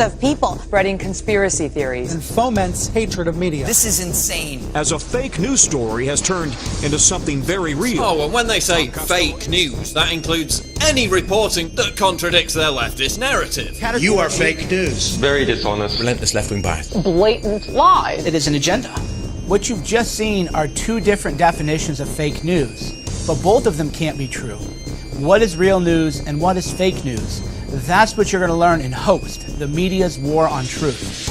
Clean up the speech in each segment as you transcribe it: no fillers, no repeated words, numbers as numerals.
of people spreading conspiracy theories and foments hatred of media. This is insane. As a fake news story has turned into something very real. Oh, and when they say fake news, that includes any reporting that contradicts their leftist narrative. You are fake news. Very dishonest. Relentless left-wing bias. Blatant lies. It is an agenda. What you've just seen are two different definitions of fake news, but both of them can't be true. What is real news and what is fake news? That's what you're going to learn in Hoaxed, the media's war on truth.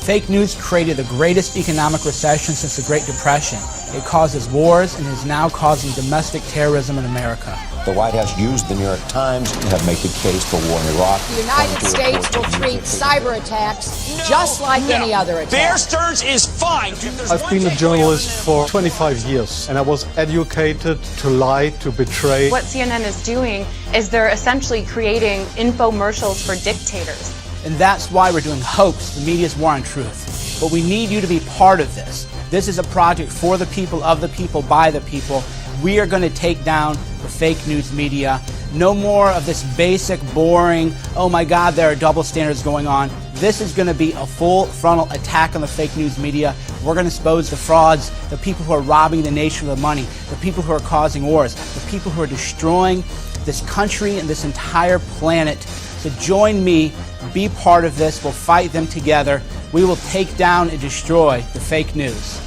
Fake news created the greatest economic recession since the Great Depression. It causes wars and is now causing domestic terrorism in America. The White House used the New York Times to help make the case for war in Iraq. The United States will treat cyber attacks just like any other attack. Bear Stearns is fine. I've been a journalist for 25 years, and I was educated to lie, to betray. What CNN is doing is they're essentially creating infomercials for dictators. And that's why we're doing Hoax, the media's war on truth. But we need you to be part of this. This is a project for the people, of the people, by the people. We are going to take down the fake news media. No more of this basic, boring, oh my God, there are double standards going on. This is going to be a full frontal attack on the fake news media. We're going to expose the frauds, the people who are robbing the nation of the money, the people who are causing wars, the people who are destroying this country and this entire planet. So join me, be part of this. We'll fight them together. We will take down and destroy the fake news.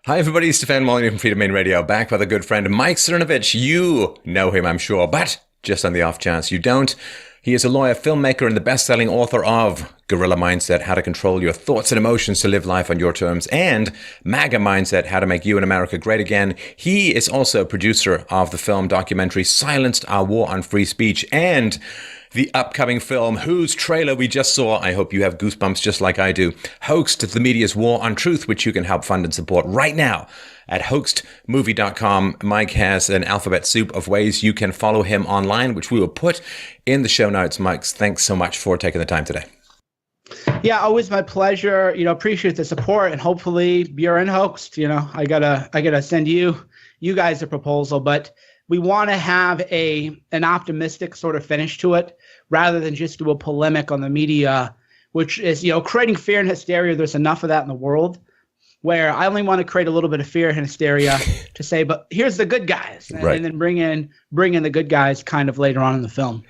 Hi everybody, Stefan Molyneux from Freedom Main Radio, back with a good friend, Mike Cernovich. You know him, I'm sure, but just on the off chance you don't, he is a lawyer, filmmaker, and the best-selling author of Guerrilla Mindset, How to Control Your Thoughts and Emotions to Live Life on Your Terms, and MAGA Mindset, How to Make You and America Great Again. He is also a producer of the film documentary Silenced, Our War on Free Speech, and the upcoming film, whose trailer we just saw, I hope you have goosebumps just like I do, Hoaxed, the media's war on truth, which you can help fund and support right now at hoaxedmovie.com. Mike has an alphabet soup of ways you can follow him online, which we will put in the show notes. Mike, thanks so much for taking the time today. Yeah, always my pleasure. Appreciate the support, and hopefully you're in Hoaxed. I gotta send you guys a proposal, but we want to have an optimistic sort of finish to it, rather than just do a polemic on the media, which is, creating fear and hysteria. There's enough of that in the world, where I only want to create a little bit of fear and hysteria to say, but here's the good guys, right. And then bring in the good guys kind of later on in the film.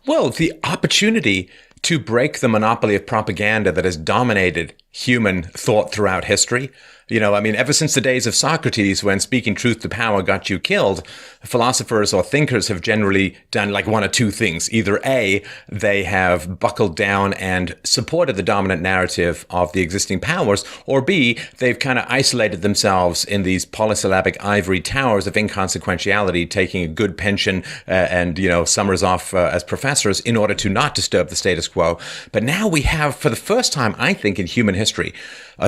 Well, the opportunity to break the monopoly of propaganda that has dominated human thought throughout history. Ever since the days of Socrates, when speaking truth to power got you killed, philosophers or thinkers have generally done like one of two things. Either A, they have buckled down and supported the dominant narrative of the existing powers, or B, they've kind of isolated themselves in these polysyllabic ivory towers of inconsequentiality, taking a good pension and summers off as professors in order to not disturb the status quo. But now we have, for the first time, I think, in human history,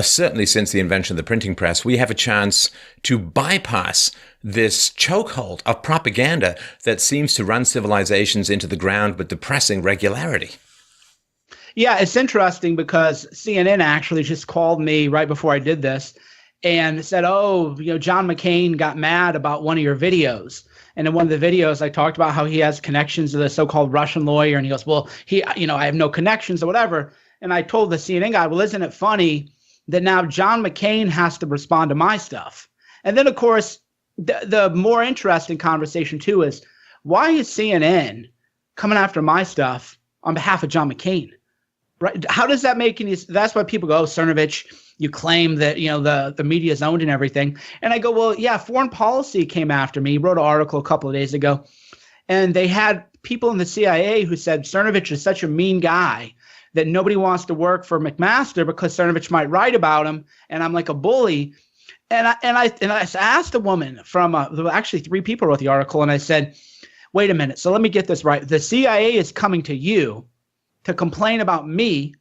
certainly since the invention of the printing press, we have a chance to bypass this chokehold of propaganda that seems to run civilizations into the ground with depressing regularity. Yeah, it's interesting because CNN actually just called me right before I did this and said, John McCain got mad about one of your videos. And in one of the videos, I talked about how he has connections to the so-called Russian lawyer. And he goes, well, I have no connections or whatever. And I told the CNN guy, well, isn't it funny that now John McCain has to respond to my stuff? And then, of course, the more interesting conversation, too, is why is CNN coming after my stuff on behalf of John McCain? Right? How does that make any sense? That's why people go, Cernovich, you claim that, the media is owned and everything. And I go, well, yeah, foreign policy came after me. He wrote an article a couple of days ago. And they had people in the CIA who said Cernovich is such a mean guy that nobody wants to work for McMaster because Cernovich might write about him, and I'm like a bully. And I asked a woman from actually 3 people wrote the article, and I said, wait a minute, so let me get this right. The CIA is coming to you to complain about me,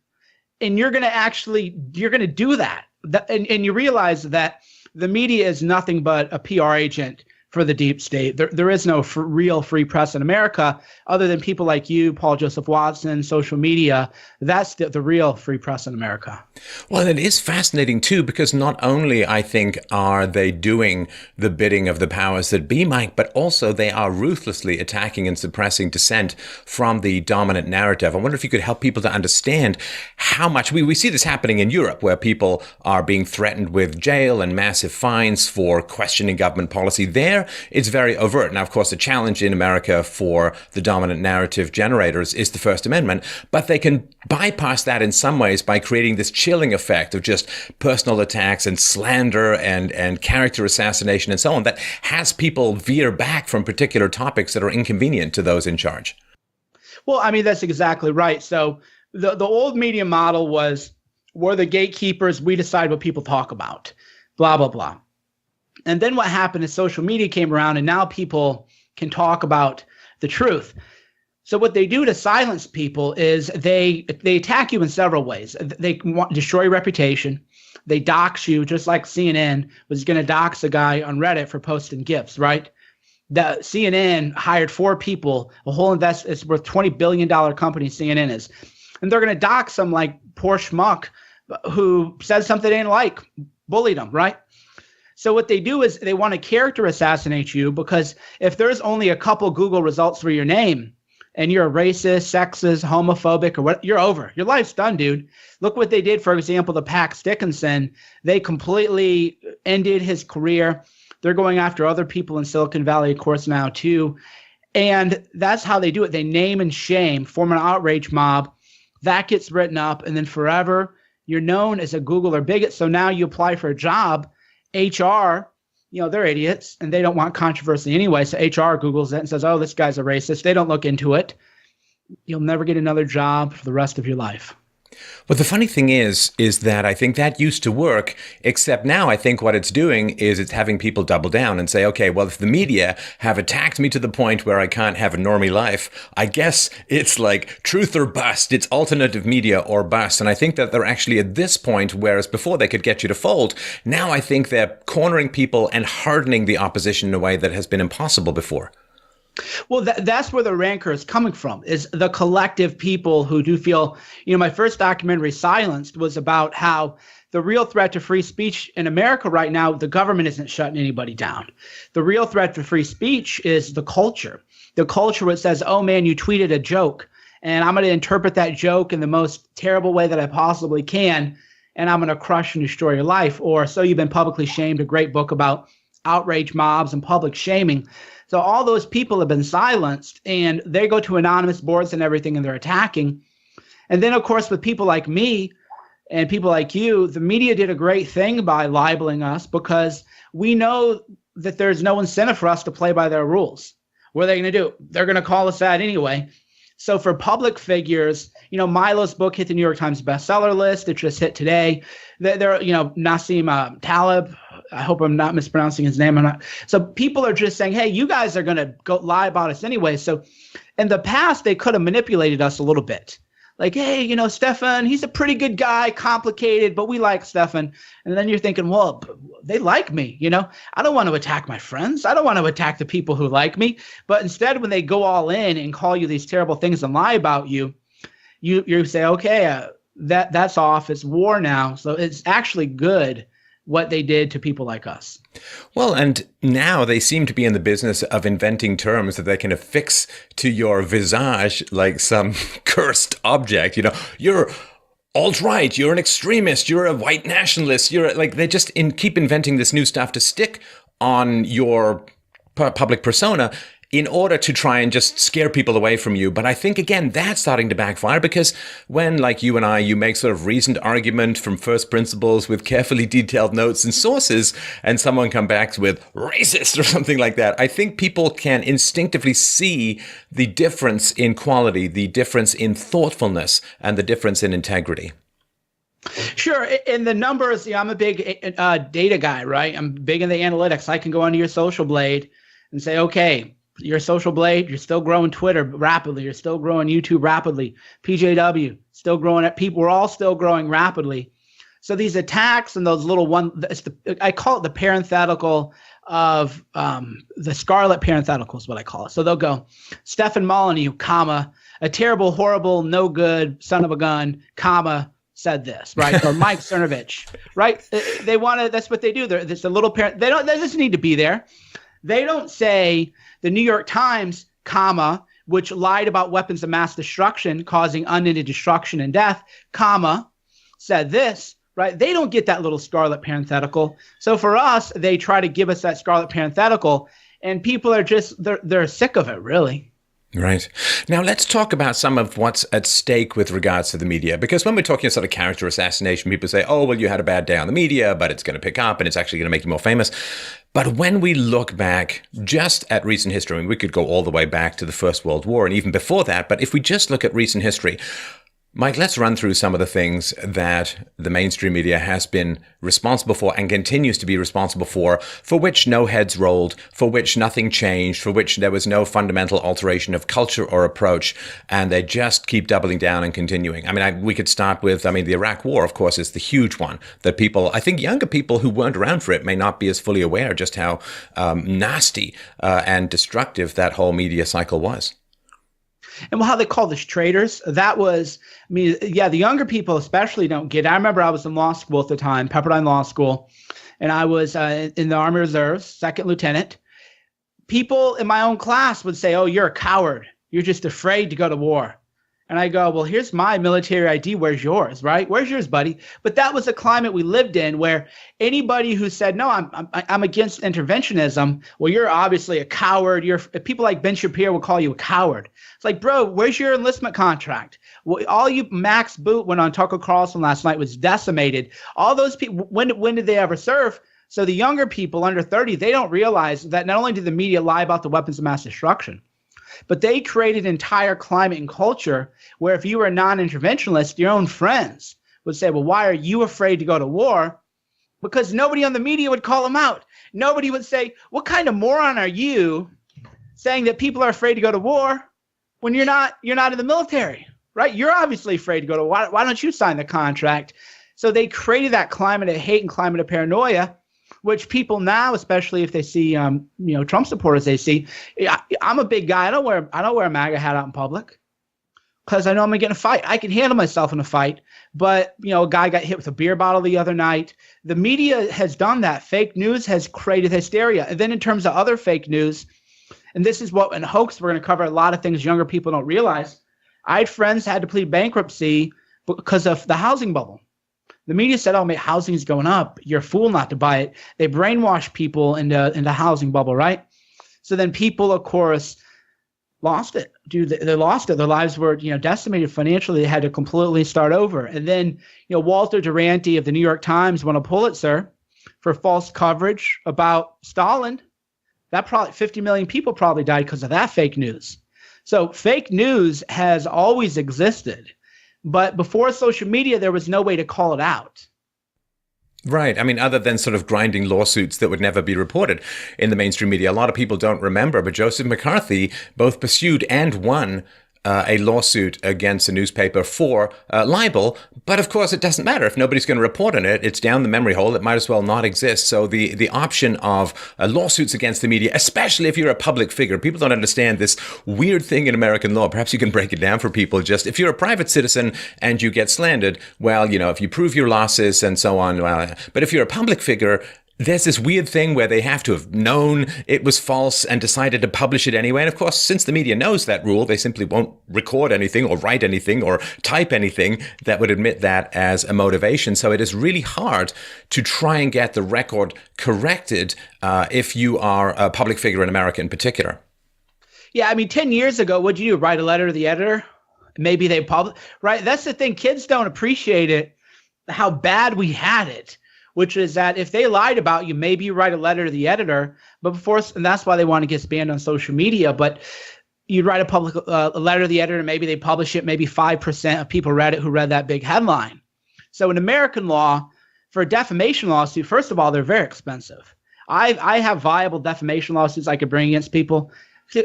and you're going to do that. And you realize that the media is nothing but a PR agent for the deep state. There is no real free press in America other than people like you, Paul Joseph Watson, social media. That's the real free press in America. Well, it is fascinating, too, because not only, I think, are they doing the bidding of the powers that be, Mike, but also they are ruthlessly attacking and suppressing dissent from the dominant narrative. I wonder if you could help people to understand how much we see this happening in Europe, where people are being threatened with jail and massive fines for questioning government policy. There, it's very overt. Now, of course, the challenge in America for the dominant narrative generators is the First Amendment, but they can bypass that in some ways by creating this chilling effect of just personal attacks and slander and character assassination and so on that has people veer back from particular topics that are inconvenient to those in charge. Well, I mean, that's exactly right. So the old media model was, we're the gatekeepers, we decide what people talk about, blah, blah, blah. And then what happened is social media came around and now people can talk about the truth. So what they do to silence people is they attack you in several ways. They want to destroy your reputation. They dox you, just like CNN was going to dox a guy on Reddit for posting GIFs, right? The CNN hired 4 people, a whole it's worth $20 billion company CNN is. And they're going to dox some like poor schmuck who says something they didn't like, bullied them, right? So what they do is they want to character assassinate you, because if there's only a couple Google results for your name and you're a racist, sexist, homophobic, or what, you're over. Your life's done, dude. Look what they did, for example, to Pax Dickinson. They completely ended his career. They're going after other people in Silicon Valley, of course, now too. And that's how they do it. They name and shame, form an outrage mob. That gets written up, and then forever you're known as a Googler bigot. So now you apply for a job. HR, they're idiots and they don't want controversy anyway. So HR Googles it and says, oh, this guy's a racist. They don't look into it. You'll never get another job for the rest of your life. But the funny thing is that I think that used to work, except now I think what it's doing is it's having people double down and say, okay, well, if the media have attacked me to the point where I can't have a normie life, I guess it's like truth or bust. It's alternative media or bust. And I think that they're actually at this point, whereas before they could get you to fold, now I think they're cornering people and hardening the opposition in a way that has been impossible before. Well, that's where the rancor is coming from, is the collective people who do feel, my first documentary, Silenced, was about how the real threat to free speech in America right now, the government isn't shutting anybody down. The real threat to free speech is the culture which says, oh man, you tweeted a joke and I'm going to interpret that joke in the most terrible way that I possibly can. And I'm going to crush and destroy your life. Or so you've been publicly shamed, a great book about outrage mobs and public shaming. So all those people have been silenced, and they go to anonymous boards and everything, and they're attacking. And then, of course, with people like me and people like you, the media did a great thing by libeling us, because we know that there's no incentive for us to play by their rules. What are they going to do? They're going to call us that anyway. So for public figures, Milo's book hit the New York Times bestseller list. It just hit today. Nassim Taleb, I hope I'm not mispronouncing his name. So people are just saying, hey, you guys are going to go lie about us anyway. So in the past, they could have manipulated us a little bit. Like, hey, Stefan, he's a pretty good guy, complicated, but we like Stefan. And then you're thinking, well, they like me. I don't want to attack my friends. I don't want to attack the people who like me. But instead, when they go all in and call you these terrible things and lie about you, you say, okay, that's off. It's war now. So it's actually good what they did to people like us. Well, and now they seem to be in the business of inventing terms that they can affix to your visage like some cursed object. You're alt-right, you're an extremist, you're a white nationalist, they just keep inventing this new stuff to stick on your public persona in order to try and just scare people away from you. But I think, again, that's starting to backfire, because when, like you and I, you make sort of reasoned argument from first principles with carefully detailed notes and sources, and someone comes back with racist or something like that, I think people can instinctively see the difference in quality, the difference in thoughtfulness, and the difference in integrity. Sure. In the numbers, I'm a big data guy, right? I'm big in the analytics. I can go onto your Social Blade and say, okay, your Social Blade, you're still growing Twitter rapidly. You're still growing YouTube rapidly. PJW, still growing. We're all still growing rapidly. So these attacks and those little I call it the parenthetical of the scarlet parenthetical is what I call it. So they'll go, Stefan Molyneux, comma, a terrible, horrible, no good son of a gun, comma, said this, right? Or Mike Cernovich, right? They want to, that's what they do. There's a little parent, they doesn't need to be there. They don't say the New York Times, comma, which lied about weapons of mass destruction causing unending destruction and death, comma, said this, right? They don't get that little scarlet parenthetical. So for us, they try to give us that scarlet parenthetical, and people are just, they're sick of it, really. Right. Now, let's talk about some of what's at stake with regards to the media, because when we're talking sort of character assassination, people say, oh, well, you had a bad day on the media, but it's going to pick up and it's actually going to make you more famous. But when we look back just at recent history, I mean, we could go all the way back to the First World War and even before that. But if we just look at recent history, Mike, let's run through some of the things that the mainstream media has been responsible for and continues to be responsible for which no heads rolled, for which nothing changed, for which there was no fundamental alteration of culture or approach, and they just keep doubling down and continuing. I mean, we could start with, the Iraq War, of course, is the huge one that people, I think younger people who weren't around for it may not be as fully aware just how nasty and destructive that whole media cycle was. And how they call this traitors, that was, the younger people especially don't get it. I remember I was in law school at the time, Pepperdine Law School, and I was in the Army Reserves, second lieutenant. People in my own class would say, oh, you're a coward. You're just afraid to go to war. And I go, well, here's my military ID. Where's yours, right? Where's yours, buddy? But that was the climate we lived in, where anybody who said, no, I'm against interventionism, well, you're obviously a coward. People like Ben Shapiro will call you a coward. It's like, bro, where's your enlistment contract? Well, all you Max Boot went on Tucker Carlson last night was decimated. All those people, when did they ever serve? So the younger people under 30, they don't realize that not only did the media lie about the weapons of mass destruction, but they created an entire climate and culture where if you were a non-interventionalist, your own friends would say, well, why are you afraid to go to war? Because nobody on the media would call them out. Nobody would say, what kind of moron are you saying that people are afraid to go to war when you're not in the military, right? You're obviously afraid to go to war. Why don't you sign the contract? So they created that climate of hate and climate of paranoia, which people now, especially if they see, Trump supporters, they see. I'm a big guy. I don't wear a MAGA hat out in public because I know I'm gonna get in a fight. I can handle myself in a fight. But a guy got hit with a beer bottle the other night. The media has done that. Fake news has created hysteria. And then in terms of other fake news, and this is what in hoax we're going to cover a lot of things younger people don't realize. I had friends had to plead bankruptcy because of the housing bubble. The media said, oh, mate, housing is going up. You're a fool not to buy it. They brainwash people in the housing bubble, right? So then people, of course, lost it. They lost it. Their lives were, decimated financially. They had to completely start over. And then, Walter Duranty of the New York Times won a Pulitzer for false coverage about Stalin. That probably 50 million people probably died because of that fake news. So fake news has always existed. But before social media, there was no way to call it out. Right. I mean, other than sort of grinding lawsuits that would never be reported in the mainstream media. A lot of people don't remember, but Joseph McCarthy both pursued and won a lawsuit against a newspaper for libel. But of course, it doesn't matter. If nobody's going to report on it, it's down the memory hole. It might as well not exist. So the option of lawsuits against the media, especially if you're a public figure, people don't understand this weird thing in American law. Perhaps you can break it down for people. Just if you're a private citizen and you get slandered, well, if you prove your losses and so on. Well, but if you're a public figure, there's this weird thing where they have to have known it was false and decided to publish it anyway. And of course, since the media knows that rule, they simply won't record anything or write anything or type anything that would admit that as a motivation. So it is really hard to try and get the record corrected if you are a public figure in America in particular. Yeah, 10 years ago, what'd you do? Write a letter to the editor? Maybe they publish, right? That's the thing. Kids don't appreciate it, how bad we had it. Which is that if they lied about you, maybe you write a letter to the editor, and that's why they want to get banned on social media. But you'd write a letter to the editor, maybe they publish it, maybe 5% of people read it who read that big headline. So in American law, for a defamation lawsuit, first of all, they're very expensive. I have viable defamation lawsuits I could bring against people.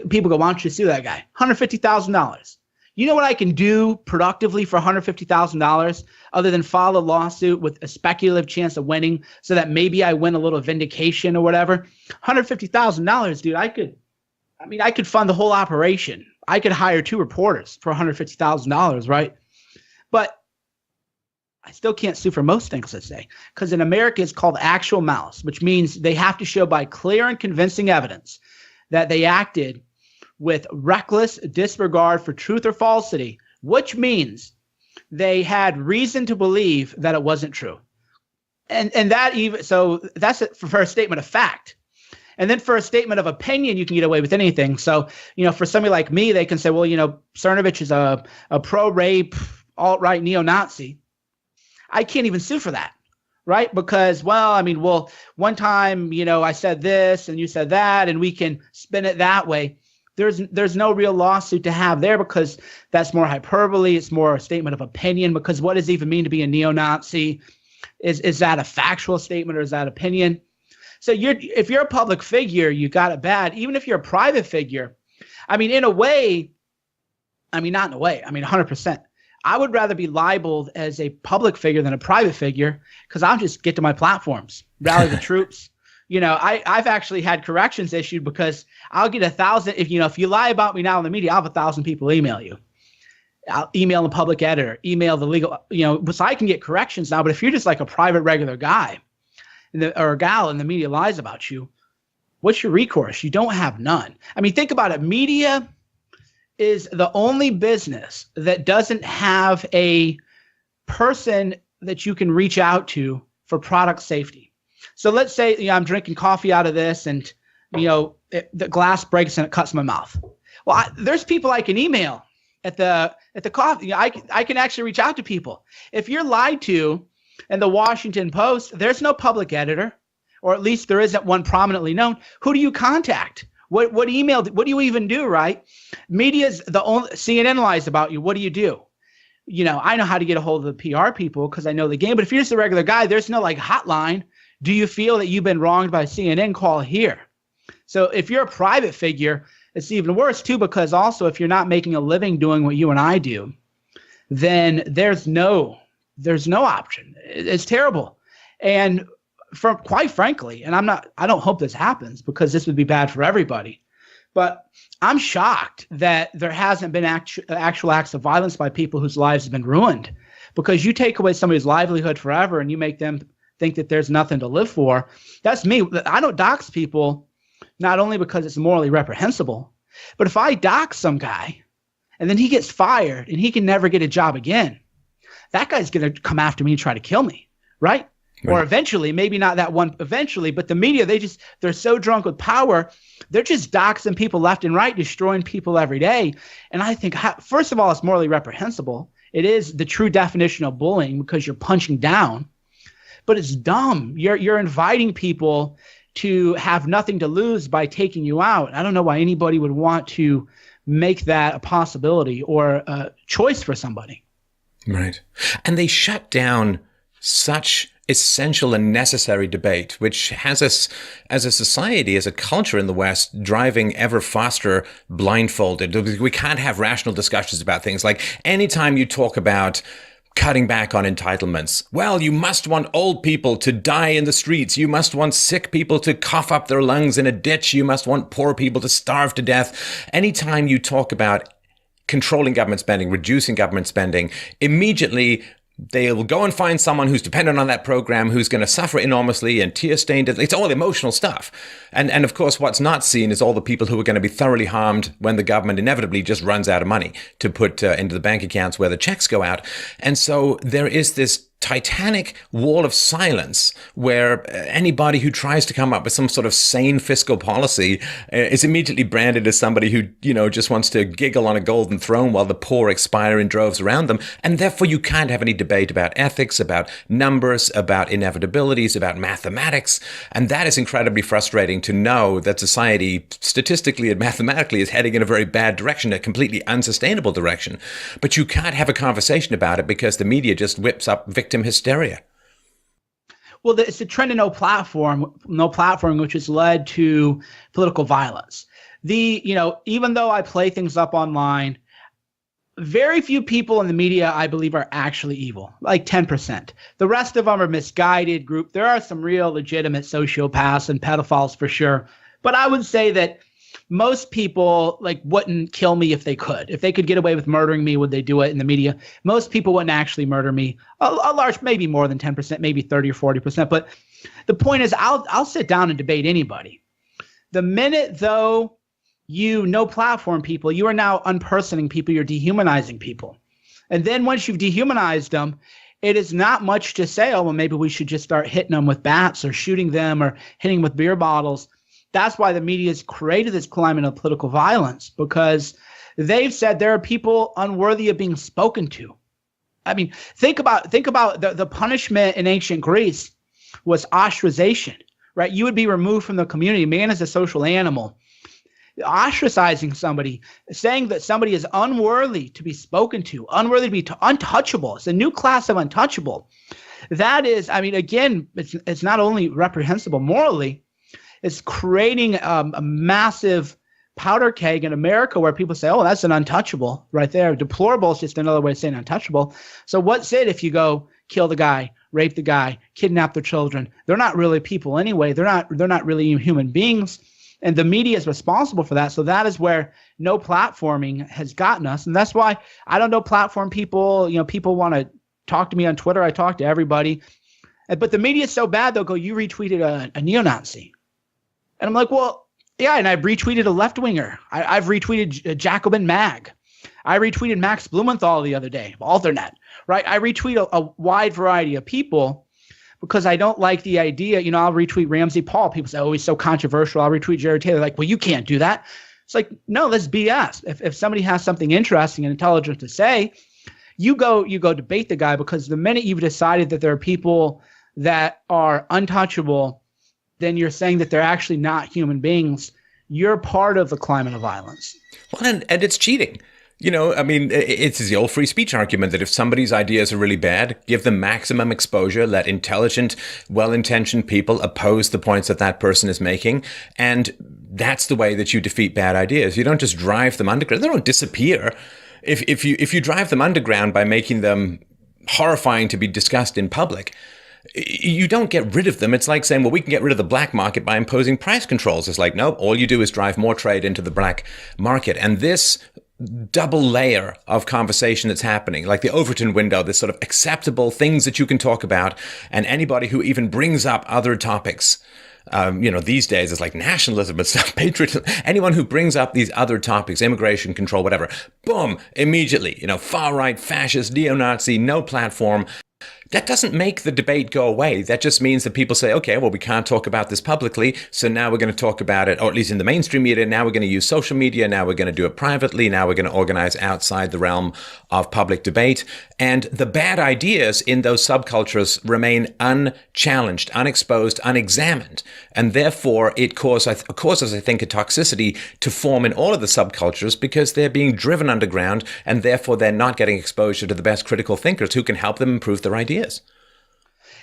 People go, why don't you sue that guy? $150,000. You know what I can do productively for $150,000 other than file a lawsuit with a speculative chance of winning so that maybe I win a little vindication or whatever? $150,000, dude, I could fund the whole operation. I could hire 2 reporters for $150,000, right? But I still can't sue for most things, let's say, because in America it's called actual malice, which means they have to show by clear and convincing evidence that they acted with reckless disregard for truth or falsity, which means they had reason to believe that it wasn't true. And that even so, that's it for a statement of fact. And then for a statement of opinion, you can get away with anything. So, for somebody like me, they can say, well, Cernovich is a pro-rape, alt-right neo-Nazi. I can't even sue for that, right? Because, one time, I said this and you said that, and we can spin it that way. There's no real lawsuit to have there because that's more hyperbole. It's more a statement of opinion, because what does it even mean to be a neo-Nazi? Is that a factual statement or is that opinion? So if you're a public figure, you got it bad. Even if you're a private figure, in a way, not in a way, 100%. I would rather be libeled as a public figure than a private figure because I'll just get to my platforms, rally the troops. I've actually had corrections issued because I'll get 1,000. If you lie about me now in the media, I'll have 1,000 people email you. I'll email the public editor, email the legal, so I can get corrections now. But if you're just like a private regular guy or a gal and the media lies about you, what's your recourse? You don't have none. Think about it. Media is the only business that doesn't have a person that you can reach out to for product safety. So let's say I'm drinking coffee out of this and the glass breaks and it cuts my mouth. Well, there's people I can email at the coffee. I can actually reach out to people. If you're lied to in the Washington Post, there's no public editor, or at least there isn't one prominently known. Who do you contact? What email? What do you even do? Right? Media's the only. CNN lies about you. What do you do? I know how to get a hold of the PR people because I know the game. But if you're just a regular guy, there's no hotline. Do you feel that you've been wronged by CNN? Call here. So if you're a private figure, it's even worse too, because also if you're not making a living doing what you and I do, then there's no option. It's terrible. And quite frankly, and I don't hope this happens because this would be bad for everybody, but I'm shocked that there hasn't been actual acts of violence by people whose lives have been ruined, because you take away somebody's livelihood forever and you make them think that there's nothing to live for. That's me. I don't dox people, not only because it's morally reprehensible, but if I dox some guy and then he gets fired and he can never get a job again, that guy's going to come after me and try to kill me, right? Or eventually, maybe not that one eventually, but the media, they're so drunk with power, they're just doxing people left and right, destroying people every day. And I think, first of all, it's morally reprehensible. It is the true definition of bullying because you're punching down. But it's dumb. You're inviting people to have nothing to lose by taking you out. I don't know why anybody would want to make that a possibility or a choice for somebody. Right. And they shut down such essential and necessary debate, which has us as a society, as a culture in the West, driving ever faster blindfolded. We can't have rational discussions about things. Like anytime you talk about cutting back on entitlements. Well, you must want old people to die in the streets. You must want sick people to cough up their lungs in a ditch. You must want poor people to starve to death. Anytime you talk about controlling government spending, reducing government spending, immediately they will go and find someone who's dependent on that program, who's going to suffer enormously and tear-stained. It's all emotional stuff. And of course, what's not seen is all the people who are going to be thoroughly harmed when the government inevitably just runs out of money to put into the bank accounts where the checks go out. And so there is this titanic wall of silence where anybody who tries to come up with some sort of sane fiscal policy is immediately branded as somebody who, just wants to giggle on a golden throne while the poor expire in droves around them. And therefore you can't have any debate about ethics, about numbers, about inevitabilities, about mathematics. And that is incredibly frustrating to know that society statistically and mathematically is heading in a very bad direction, a completely unsustainable direction. But you can't have a conversation about it because the media just whips up victim hysteria. Well, it's a trend of no platform, which has led to political violence. Even though I play things up online, very few people in the media, I believe, are actually evil, like 10%. The rest of them are misguided group. There are some real legitimate sociopaths and pedophiles for sure. But I would say that most people like wouldn't kill me if they could. If they could get away with murdering me, would they do it in the media? Most people wouldn't actually murder me. A large, maybe more than 10%, maybe 30 or 40%. But the point is, I'll sit down and debate anybody. The minute, though, you no platform people, you are now unpersoning people, you're dehumanizing people. And then once you've dehumanized them, it is not much to say, oh, well, maybe we should just start hitting them with bats or shooting them or hitting with beer bottles. That's why the media has created this climate of political violence, because they've said there are people unworthy of being spoken to. I mean, think about the punishment in ancient Greece was ostracization, right? You would be removed from the community. Man is a social animal. Ostracizing somebody, saying that somebody is unworthy to be spoken to, unworthy to be untouchable. It's a new class of untouchable. That is, I mean, again, it's not only reprehensible morally, it's creating a massive powder keg in America where people say, oh, that's an untouchable right there. Deplorable is just another way of saying untouchable. So what's it if you go kill the guy, rape the guy, kidnap their children? They're not really people anyway. They're not really human beings. And the media is responsible for that. So that is where no platforming has gotten us. And that's why I don't know platform people. You know, people want to talk to me on Twitter. I talk to everybody. But the media is so bad, they'll go, you retweeted a neo-Nazi. And I'm like, well, yeah, and I've retweeted a left-winger. I've retweeted Jacobin Mag. I retweeted Max Blumenthal the other day, Alternet, right? I retweet a wide variety of people because I don't like the idea. You know, I'll retweet Ramsey Paul. People say, oh, he's so controversial. I'll retweet Jared Taylor. Like, well, you can't do that. It's like, no, that's BS. If somebody has something interesting and intelligent to say, you go debate the guy, because the minute you've decided that there are people that are untouchable, then you're saying that they're actually not human beings. You're part of the climate of violence. Well, and it's cheating. You know, I mean, it's the old free speech argument that if somebody's ideas are really bad, give them maximum exposure, let intelligent, well-intentioned people oppose the points that person is making. And that's the way that you defeat bad ideas. You don't just drive them underground. They don't disappear. If you drive them underground by making them horrifying to be discussed in public, you don't get rid of them. It's like saying, well, we can get rid of the black market by imposing price controls. It's like, nope, all you do is drive more trade into the black market. And this double layer of conversation that's happening, like the Overton window, this sort of acceptable things that you can talk about, and anybody who even brings up other topics, you know, these days it's like nationalism and stuff, patriotism, anyone who brings up these other topics, immigration control, whatever, boom, immediately, you know, far-right, fascist, neo-Nazi, no platform. That doesn't make the debate go away. That just means that people say, okay, well, we can't talk about this publicly, so now we're going to talk about it, or at least in the mainstream media. Now we're going to use social media. Now we're going to do it privately. Now we're going to organize outside the realm of public debate. And the bad ideas in those subcultures remain unchallenged, unexposed, unexamined. And therefore, it causes, I think, a toxicity to form in all of the subcultures, because they're being driven underground, and therefore they're not getting exposure to the best critical thinkers who can help them improve their ideas.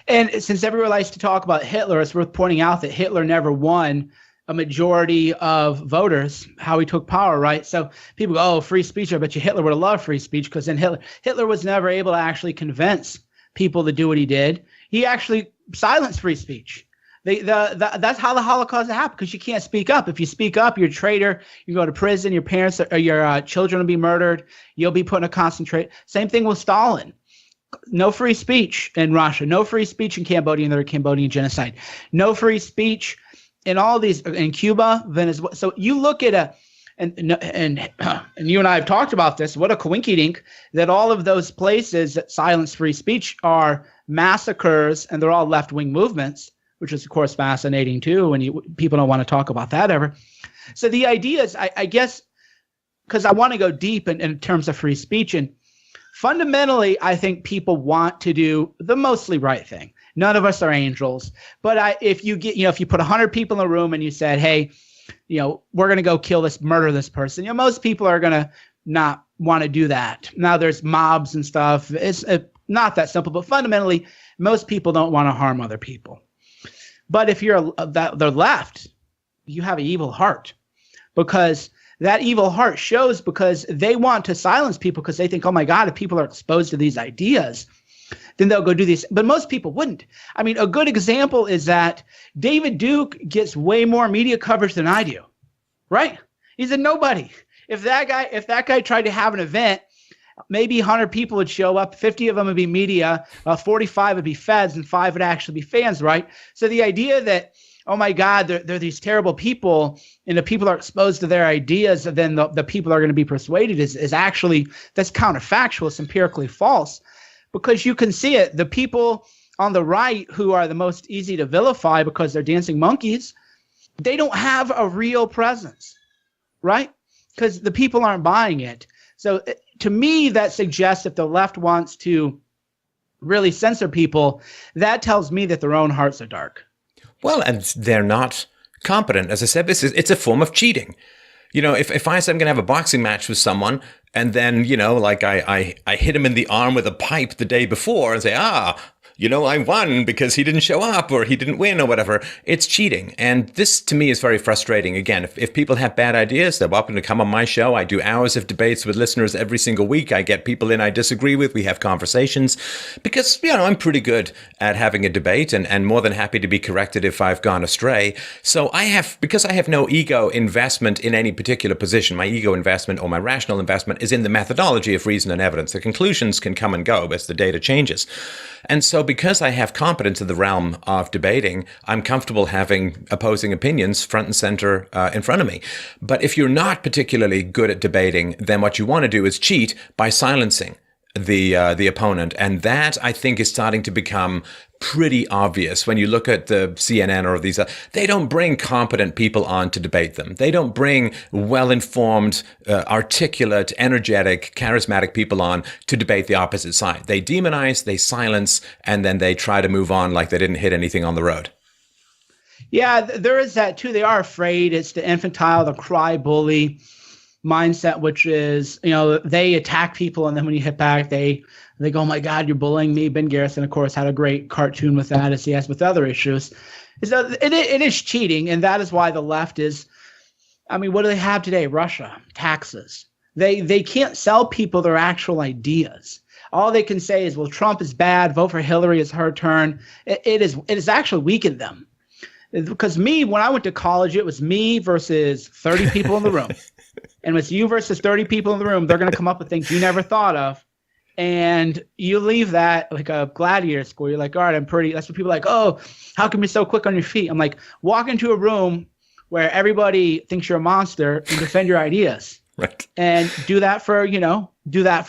And since everyone likes to talk about Hitler, it's worth pointing out that Hitler never won a majority of voters, how he took power, right? So people go, oh, free speech. I bet you Hitler would have loved free speech, because then Hitler was never able to actually convince people to do what he did. He actually silenced free speech. That's how the Holocaust happened, because you can't speak up. If you speak up, you're a traitor. You go to prison. Your parents or your children will be murdered. You'll be put in a concentration. Same thing with Stalin. No free speech in Russia. No free speech in Cambodia, the Cambodian genocide. No free speech in all these, in Cuba, Venezuela. So you look at and you and I have talked about this. What a coinkydink that all of those places that silence free speech are massacres, and they're all left-wing movements, which is of course fascinating too. And people don't want to talk about that ever. So the idea is, I guess, because I want to go deep in terms of free speech, and fundamentally, I think people want to do the mostly right thing. None of us are angels, but if you put 100 people in a room and you said, hey, you know, we're going to go murder this person, you know, most people are going to not want to do that. Now there's mobs and stuff. It's not that simple, but fundamentally, most people don't want to harm other people. But if you're the left, you have an evil heart, because that evil heart shows because they want to silence people because they think, oh my God, if people are exposed to these ideas, then they'll go do these. But most people wouldn't. I mean, a good example is that David Duke gets way more media coverage than I do, right? He's a nobody. If that guy tried to have an event, maybe 100 people would show up, 50 of them would be media, 45 would be feds, and 5 would actually be fans, right? So the idea that, oh my God, they're these terrible people, and if people are exposed to their ideas, then the people are going to be persuaded is actually, that's counterfactual. It's empirically false, because you can see it. The people on the right who are the most easy to vilify because they're dancing monkeys, they don't have a real presence, right? Because the people aren't buying it. So to me, that suggests if the left wants to really censor people, that tells me that their own hearts are dark. Well, and they're not competent. As I said, it's a form of cheating. You know, if I say I'm going to have a boxing match with someone, and then, you know, like I hit him in the arm with a pipe the day before and say, you know, I won because he didn't show up or he didn't win or whatever. It's cheating. And this, to me, is very frustrating. Again, if people have bad ideas, they're welcome to come on my show. I do hours of debates with listeners every single week. I get people in I disagree with. We have conversations because, you know, I'm pretty good at having a debate and more than happy to be corrected if I've gone astray. So because I have no ego investment in any particular position, my ego investment or my rational investment is in the methodology of reason and evidence. The conclusions can come and go as the data changes. And so because I have competence in the realm of debating, I'm comfortable having opposing opinions front and center in front of me. But if you're not particularly good at debating, then what you want to do is cheat by silencing the opponent. And that, I think, is starting to become pretty obvious when you look at the CNN or these. They don't bring competent people on to debate them. They don't bring well-informed, articulate, energetic, charismatic people on to debate the opposite side. They demonize, they silence, and then they try to move on like they didn't hit anything on the road. Yeah, there is that too. They are afraid. It's the infantile, the cry bully mindset, which is, you know, they attack people, and then when you hit back, they go, oh my God, you're bullying me. Ben Garrison, of course, had a great cartoon with that, as he has with other issues. So it is cheating, and that is why the left is, I mean, what do they have today? Russia, taxes. They can't sell people their actual ideas. All they can say is, well, Trump is bad, vote for Hillary, it's her turn. It is actually weakened them. Because when I went to college, it was me versus 30 people in the room. And it's you versus 30 people in the room. They're going to come up with things you never thought of. And you leave that like a gladiator school. You're like, all right, that's what people are like, oh, how come you're so quick on your feet? I'm like, walk into a room where everybody thinks you're a monster and defend your ideas. Right. And do that for a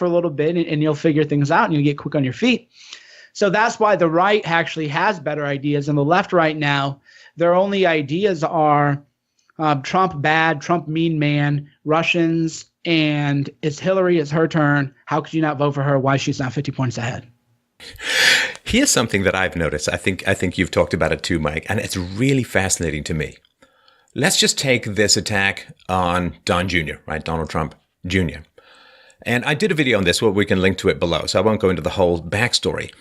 little bit, and you'll figure things out and you'll get quick on your feet. So that's why the right actually has better ideas. And the left right now, their only ideas are Trump bad, Trump mean man, Russians, and it's Hillary, it's her turn. How could you not vote for her? Why she's not 50 points ahead? Here's something that I've noticed. I think you've talked about it too, Mike, and it's really fascinating to me. Let's just take this attack on Don Jr., right? Donald Trump Jr. And I did a video on this where we can link to it below, so I won't go into the whole backstory.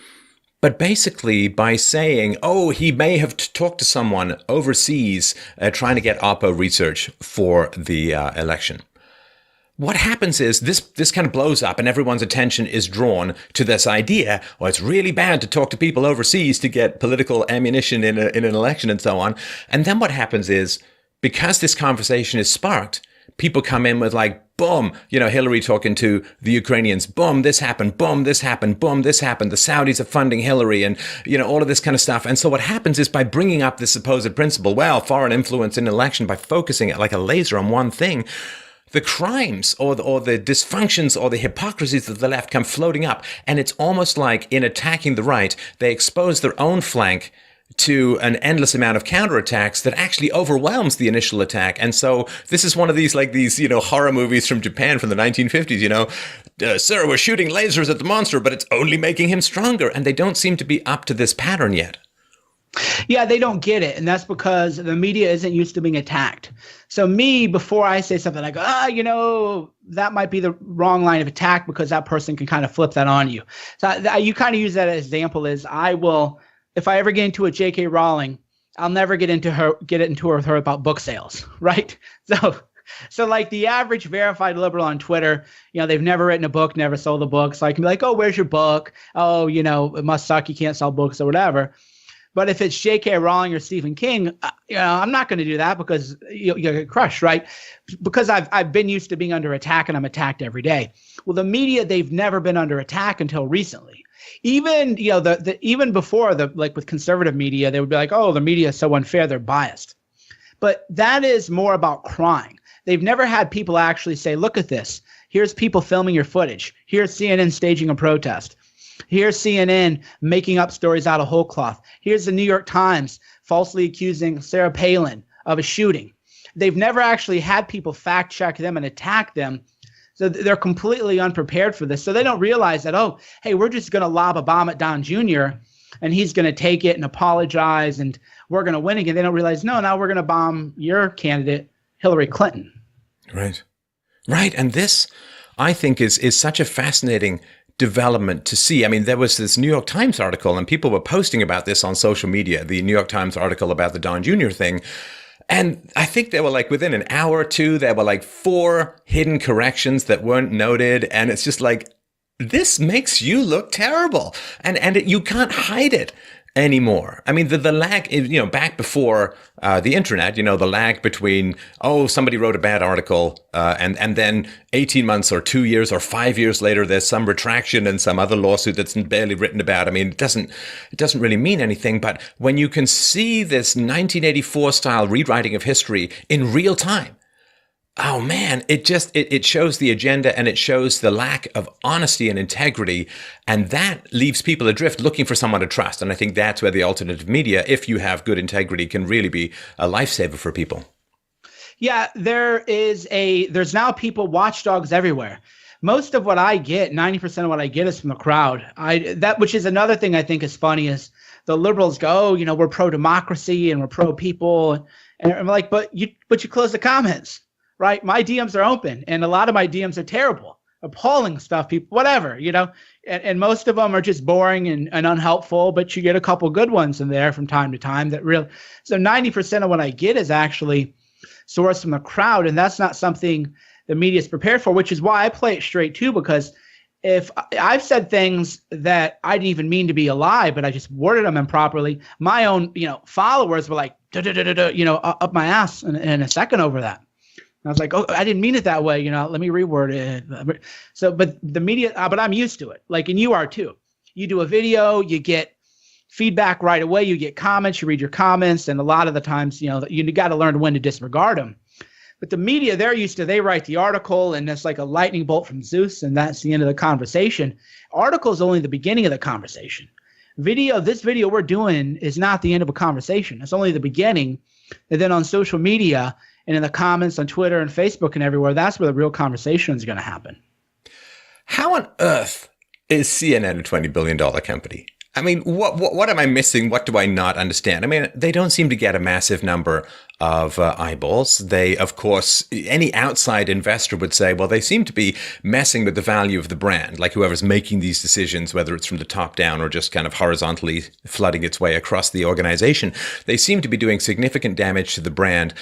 But basically, by saying, oh, he may have talked to someone overseas trying to get Oppo research for the election, what happens is this kind of blows up and everyone's attention is drawn to this idea, well, it's really bad to talk to people overseas to get political ammunition in an election and so on. And then what happens is, because this conversation is sparked, people come in with like, boom, you know, Hillary talking to the Ukrainians, boom, this happened, boom, this happened, boom, this happened. The Saudis are funding Hillary and, you know, all of this kind of stuff. And so what happens is by bringing up this supposed principle, well, foreign influence in an election, by focusing it like a laser on one thing, the crimes or the dysfunctions or the hypocrisies of the left come floating up. And it's almost like in attacking the right, they expose their own flank to an endless amount of counterattacks that actually overwhelms the initial attack. And so this is one of these, you know, horror movies from Japan from the 1950s, you know, sir, we're shooting lasers at the monster, but it's only making him stronger. And they don't seem to be up to this pattern yet. Yeah, they don't get it. And that's because the media isn't used to being attacked. So before I say something, I go, you know, that might be the wrong line of attack because that person can kind of flip that on you. So you kind of use that as example is if I ever get into a J.K. Rowling, I'll never get into her with her about book sales, right? So So like the average verified liberal on Twitter, they've never written a book, never sold a book. So I can be like, oh, where's your book? Oh, it must suck. You can't sell books or whatever. But if it's J.K. Rowling or Stephen King, I'm not going to do that because you get crushed, right? Because I've been used to being under attack and I'm attacked every day. Well, the media, they've never been under attack until recently. Even, even before with conservative media, they would be like, oh, the media is so unfair, they're biased. But that is more about crying. They've never had people actually say, look at this. Here's people filming your footage. Here's CNN staging a protest. Here's CNN making up stories out of whole cloth. Here's the New York Times falsely accusing Sarah Palin of a shooting. They've never actually had people fact check them and attack them. So they're completely unprepared for this. So they don't realize that, oh, hey, we're just going to lob a bomb at Don Jr. and he's going to take it and apologize and we're going to win again. They don't realize, no, now we're going to bomb your candidate, Hillary Clinton. Right. Right. And this, I think, is such a fascinating development to see. I mean, there was this New York Times article and people were posting about this on social media, the New York Times article about the Don Jr. thing. And I think there were within an hour or two, there were 4 hidden corrections that weren't noted. And it's just this makes you look terrible. And you can't hide it anymore. I mean, the lag, back before the internet, the lag between, somebody wrote a bad article and then 18 months or 2 years or 5 years later, there's some retraction and some other lawsuit that's barely written about. I mean, it doesn't really mean anything. But when you can see this 1984 style rewriting of history in real time, oh man, it shows the agenda and it shows the lack of honesty and integrity. And that leaves people adrift looking for someone to trust. And I think that's where the alternative media, if you have good integrity, can really be a lifesaver for people. Yeah, there's now people, watchdogs everywhere. Most of what I get, 90% of what I get is from the crowd. Which is another thing I think is funny is the liberals go, we're pro-democracy and we're pro-people. And I'm like, but you close the comments. Right. My DMs are open and a lot of my DMs are terrible, appalling stuff, people, whatever, and most of them are just boring and unhelpful, but you get a couple good ones in there from time to time so 90% of what I get is actually sourced from the crowd. And that's not something the media is prepared for, which is why I play it straight too, because if I've said things that I didn't even mean to be a lie, but I just worded them improperly, my own, followers were like, up my ass in a second over that. I was like, oh, I didn't mean it that way. Let me reword it. So, but the media, but I'm used to it. And you are too. You do a video, you get feedback right away. You get comments, you read your comments. And a lot of the times, you got to learn when to disregard them. But the media, they write the article and it's like a lightning bolt from Zeus. And that's the end of the conversation. Article is only the beginning of the conversation. This video we're doing is not the end of a conversation. It's only the beginning. And then on social media, and in the comments on Twitter and Facebook and everywhere, that's where the real conversation is going to happen. How on earth is CNN a $20 billion company? I mean, what am I missing? What do I not understand? I mean, they don't seem to get a massive number of eyeballs. They, of course, any outside investor would say, well, they seem to be messing with the value of the brand, like whoever's making these decisions, whether it's from the top down or just kind of horizontally flooding its way across the organization. They seem to be doing significant damage to the brand.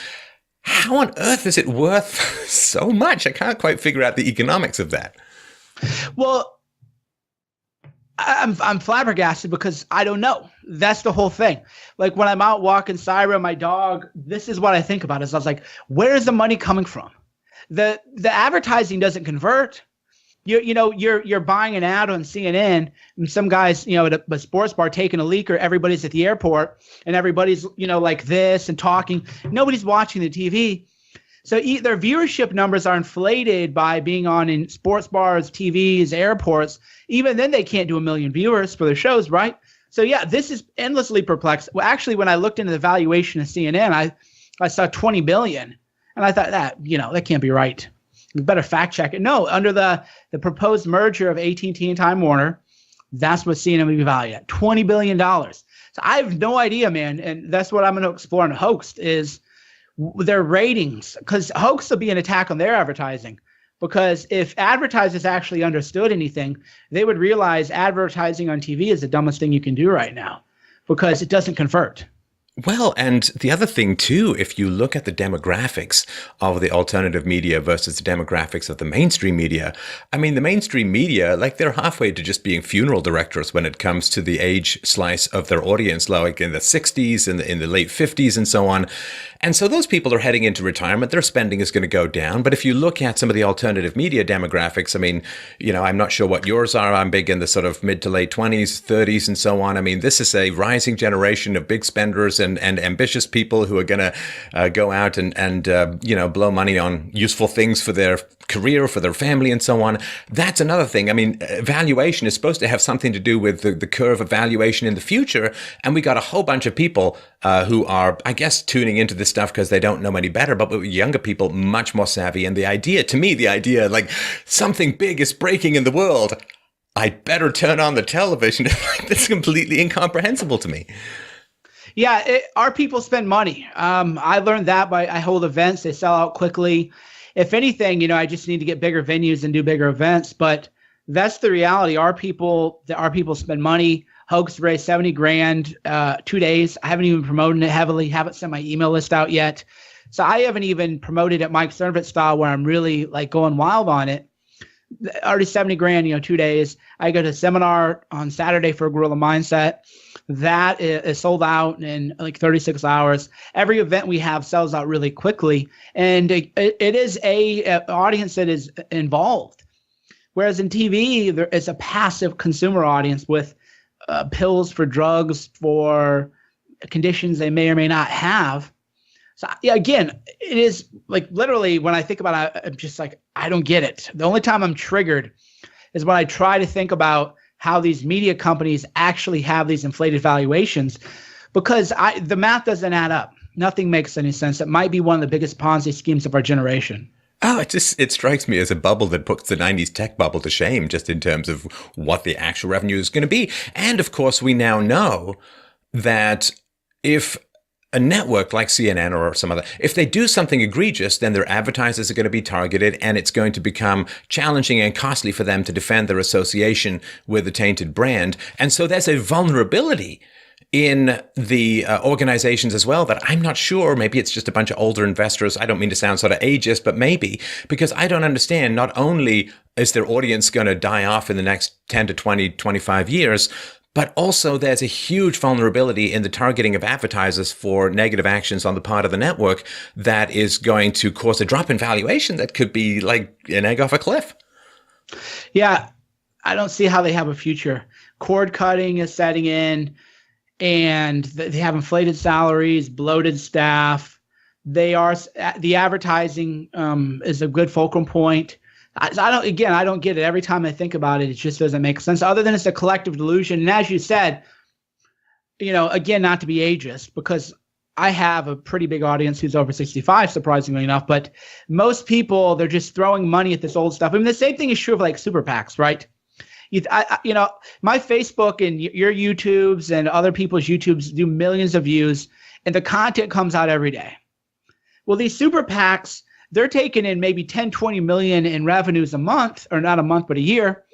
How on earth is it worth so much? I can't quite figure out the economics of that. Well, I'm flabbergasted because I don't know. That's the whole thing. When I'm out walking Syra, my dog, this is what I think about. I was like, where is the money coming from? The advertising doesn't convert. You're buying an ad on CNN and some guys, at a sports bar taking a leaker, everybody's at the airport and everybody's, like this and talking. Nobody's watching the TV. So their viewership numbers are inflated by being on in sports bars, TVs, airports. Even then they can't do 1 million viewers for their shows, right? So yeah, this is endlessly perplexed. Well, actually, when I looked into the valuation of CNN, I saw 20 billion and I thought that can't be right. You better fact check it. No, under the proposed merger of AT&T and Time Warner, that's what CNN would be valued at, $20 billion. So I have no idea, man. And that's what I'm going to explore in Hoaxed is their ratings, because Hoaxed will be an attack on their advertising. Because if advertisers actually understood anything, they would realize advertising on TV is the dumbest thing you can do right now because it doesn't convert. Well, and the other thing too, if you look at the demographics of the alternative media versus the demographics of the mainstream media, I mean, the mainstream media, like they're halfway to just being funeral directors when it comes to the age slice of their audience, like in the 60s and in the late 50s and so on. And so those people are heading into retirement. Their spending is going to go down. But if you look at some of the alternative media demographics, I mean, you know, I'm not sure what yours are. I'm big in the sort of mid to late 20s, 30s and so on. I mean, this is a rising generation of big spenders and ambitious people who are going to go out and you know, blow money on useful things for their career, for their family and so on. That's another thing. I mean, valuation is supposed to have something to do with the curve of valuation in the future. And we got a whole bunch of people who are, I guess, tuning into this stuff because they don't know any better, but with younger people, much more savvy. And the idea, to me, like something big is breaking in the world, I'd better turn on the television. That's completely incomprehensible to me. Yeah, our people spend money. I learned that I hold events. They sell out quickly. If anything, you know, I just need to get bigger venues and do bigger events. But that's the reality. Our people spend money. Hoax raised 70 grand, 2 days. I haven't even promoted it heavily. Haven't sent my email list out yet. So I haven't even promoted it Mike Cernovich style where I'm really like going wild on it. Already 70 grand, you know, 2 days. I go to a seminar on Saturday for Guerrilla Mindset. That is sold out in like 36 hours. Every event we have sells out really quickly. And it is a audience that is involved. Whereas in TV, there is a passive consumer audience with pills for drugs for conditions they may or may not have. So yeah, again, it is like literally when I think about it, I'm just like, I don't get it. The only time I'm triggered is when I try to think about how these media companies actually have these inflated valuations, because the math doesn't add up. Nothing makes any sense. It might be one of the biggest Ponzi schemes of our generation. Oh, it strikes me as a bubble that puts the 90s tech bubble to shame, just in terms of what the actual revenue is going to be. And of course, we now know that if a network like CNN or some other, if they do something egregious, then their advertisers are going to be targeted, and it's going to become challenging and costly for them to defend their association with a tainted brand. And so there's a vulnerability in the organizations as well that I'm not sure. Maybe it's just a bunch of older investors. I don't mean to sound sort of ageist, but maybe, because I don't understand. Not only is their audience going to die off in the next 10 to 20, 25 years, but also there's a huge vulnerability in the targeting of advertisers for negative actions on the part of the network that is going to cause a drop in valuation that could be like an egg off a cliff. Yeah, I don't see how they have a future. Cord cutting is setting in, and they have inflated salaries, bloated staff. The advertising is a good fulcrum point. I don't get it. Every time I think about it, it just doesn't make sense, other than it's a collective delusion. And as you said, you know, again, not to be ageist, because I have a pretty big audience who's over 65, surprisingly enough. But most people, they're just throwing money at this old stuff. I mean, the same thing is true of like super PACs, right? You know, my Facebook and your YouTubes and other people's YouTubes do millions of views, and the content comes out every day. Well, these super PACs, they're taking in maybe 10, 20 million in revenues a month, or not a month, but a year,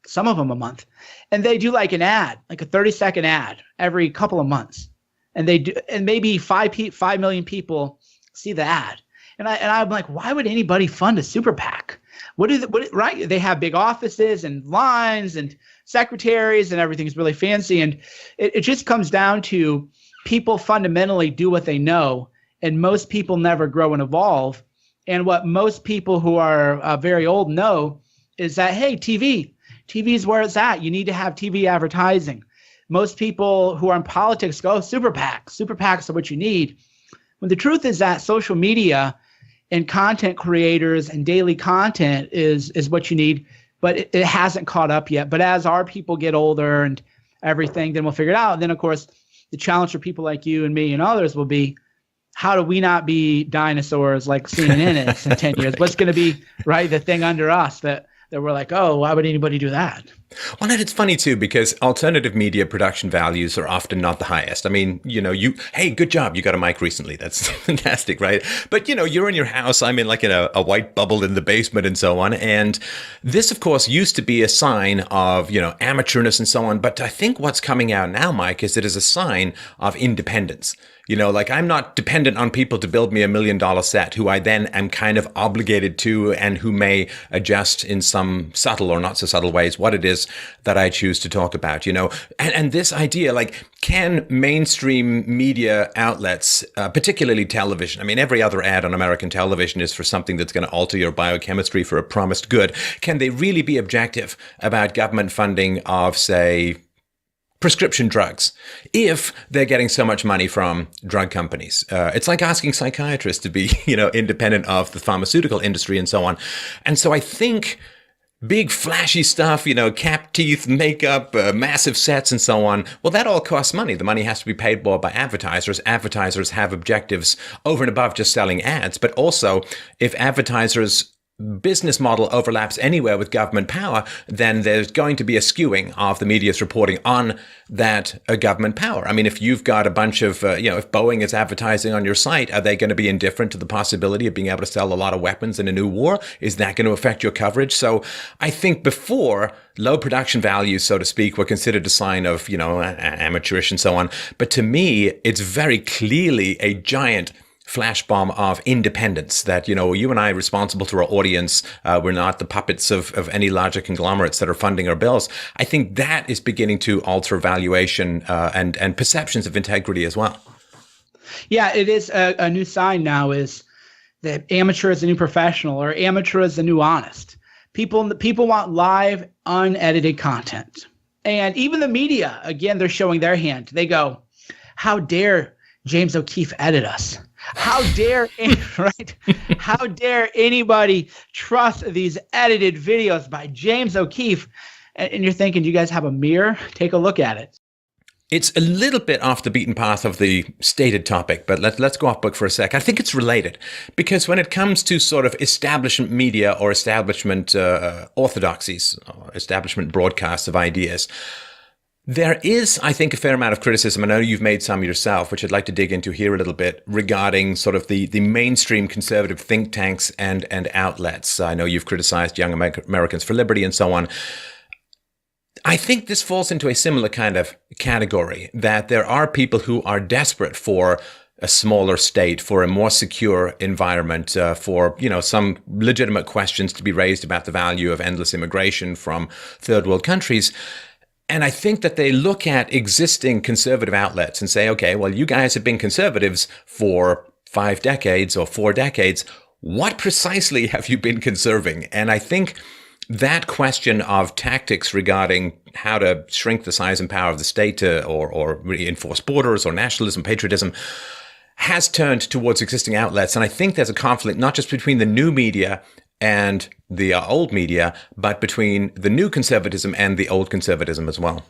some of them a month. And they do like an ad, like a 30-second ad every couple of months. And they do, and maybe 5 million people see the ad. And I'm like, why would anybody fund a super PAC? Right? They have big offices and lines and secretaries, and everything's really fancy. And it just comes down to people fundamentally do what they know, and most people never grow and evolve. And what most people who are very old know is that, hey, TV is where it's at. You need to have TV advertising. Most people who are in politics go, super PACs. Super PACs are what you need. When the truth is that social media and content creators and daily content is what you need, but it hasn't caught up yet. But as our people get older and everything, then we'll figure it out. And then, of course, the challenge for people like you and me and others will be, how do we not be dinosaurs like CNN is in 10 years? What's going to be, right, the thing under us that we're like, oh, why would anybody do that? Well, and it's funny too, because alternative media production values are often not the highest. I mean, hey, good job. You got a mic recently. That's fantastic, right? But, you're in your house. I'm in a white bubble in the basement and so on. And this, of course, used to be a sign of, amateurness and so on. But I think what's coming out now, Mike, is it is a sign of independence. I'm not dependent on people to build me $1 million set who I then am kind of obligated to and who may adjust in some subtle or not so subtle ways what it is that I choose to talk about, and this idea, can mainstream media outlets, particularly television, I mean, every other ad on American television is for something that's going to alter your biochemistry for a promised good. Can they really be objective about government funding of, say, prescription drugs if they're getting so much money from drug companies? It's like asking psychiatrists to be, independent of the pharmaceutical industry and so on. And so I think big flashy stuff, cap teeth, makeup, massive sets and so on, well, that all costs money. The money has to be paid for by advertisers. Advertisers have objectives over and above just selling ads. But also, if advertisers' business model overlaps anywhere with government power, then there's going to be a skewing of the media's reporting on that government power. I mean, if you've got a bunch of, if Boeing is advertising on your site, are they going to be indifferent to the possibility of being able to sell a lot of weapons in a new war? Is that going to affect your coverage? So I think before, low production values, so to speak, were considered a sign of, amateurish and so on. But to me, it's very clearly a giant flash bomb of independence that, you and I are responsible to our audience. We're not the puppets of any larger conglomerates that are funding our bills. I think that is beginning to alter valuation and perceptions of integrity as well. Yeah, it is a new sign now is that amateur is the new professional or amateur is the new honest. People want live, unedited content. And even the media, again, they're showing their hand. They go, how dare James O'Keefe edit us? How dare, right? How dare anybody trust these edited videos by James O'Keefe? And you're thinking, do you guys have a mirror? Take a look at it. It's a little bit off the beaten path of the stated topic, but let's go off book for a sec. I think it's related because when it comes to sort of establishment media or establishment orthodoxies, or establishment broadcasts of ideas, there is, I think, a fair amount of criticism. I know you've made some yourself, which I'd like to dig into here a little bit, regarding sort of the mainstream conservative think tanks and outlets. I know you've criticized Young Americans for Liberty and so on. I think this falls into a similar kind of category, that there are people who are desperate for a smaller state, for a more secure environment, for, some legitimate questions to be raised about the value of endless immigration from third world countries. And I think that they look at existing conservative outlets and say, okay, well, you guys have been conservatives for 5 decades or 4 decades. What precisely have you been conserving? And I think that question of tactics regarding how to shrink the size and power of the state or reinforce borders or nationalism, patriotism, has turned towards existing outlets. And I think there's a conflict not just between the new media and the old media, but between the new conservatism and the old conservatism as well.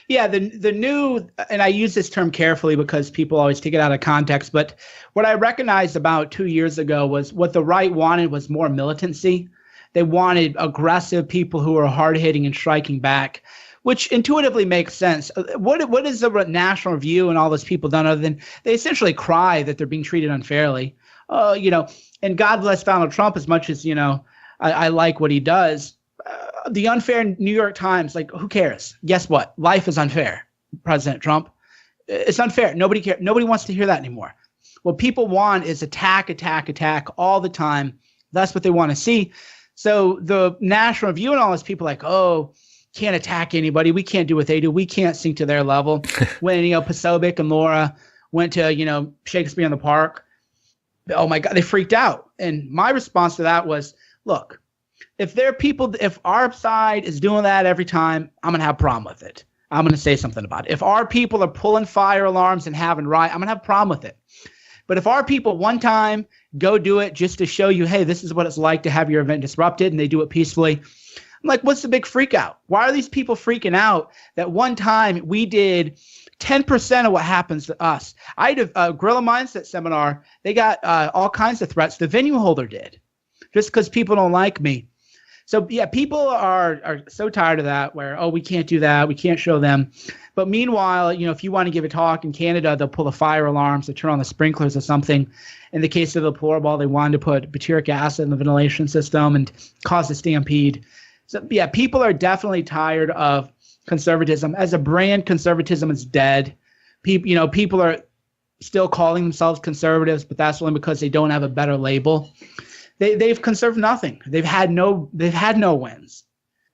Yeah, the new, and I use this term carefully because people always take it out of context, but what I recognized about 2 years ago was what the right wanted was more militancy. They wanted aggressive people who are hard-hitting and striking back, which intuitively makes sense. What is the National Review and all those people done other than they essentially cry that they're being treated unfairly? And God bless Donald Trump as much as, I like what he does. The unfair New York Times, who cares? Guess what? Life is unfair, President Trump. It's unfair. Nobody cares. Nobody wants to hear that anymore. What people want is attack all the time. That's what they want to see. So the National Review and all those people can't attack anybody. We can't do what they do. We can't sink to their level. When, Posobiec and Laura went to, Shakespeare in the Park, oh my God, they freaked out. And my response to that was, look, if our side is doing that every time, I'm going to have a problem with it. I'm going to say something about it. If our people are pulling fire alarms and having riot, I'm going to have a problem with it. But if our people one time go do it just to show you, hey, this is what it's like to have your event disrupted, and they do it peacefully, I'm like, what's the big freak out? Why are these people freaking out that one time we did 10% of what happens to us? I had a Guerrilla Mindset seminar. They got all kinds of threats. The venue holder did, just because people don't like me. So yeah, people are so tired of that where, oh, we can't do that. We can't show them. But meanwhile, if you want to give a talk in Canada, they'll pull the fire alarms, they turn on the sprinklers or something. In the case of the deplorable, they wanted to put butyric acid in the ventilation system and cause a stampede. So yeah, people are definitely tired of conservatism. As a brand, conservatism is dead. People are still calling themselves conservatives, but that's only because they don't have a better label. They've conserved nothing. They've had no wins.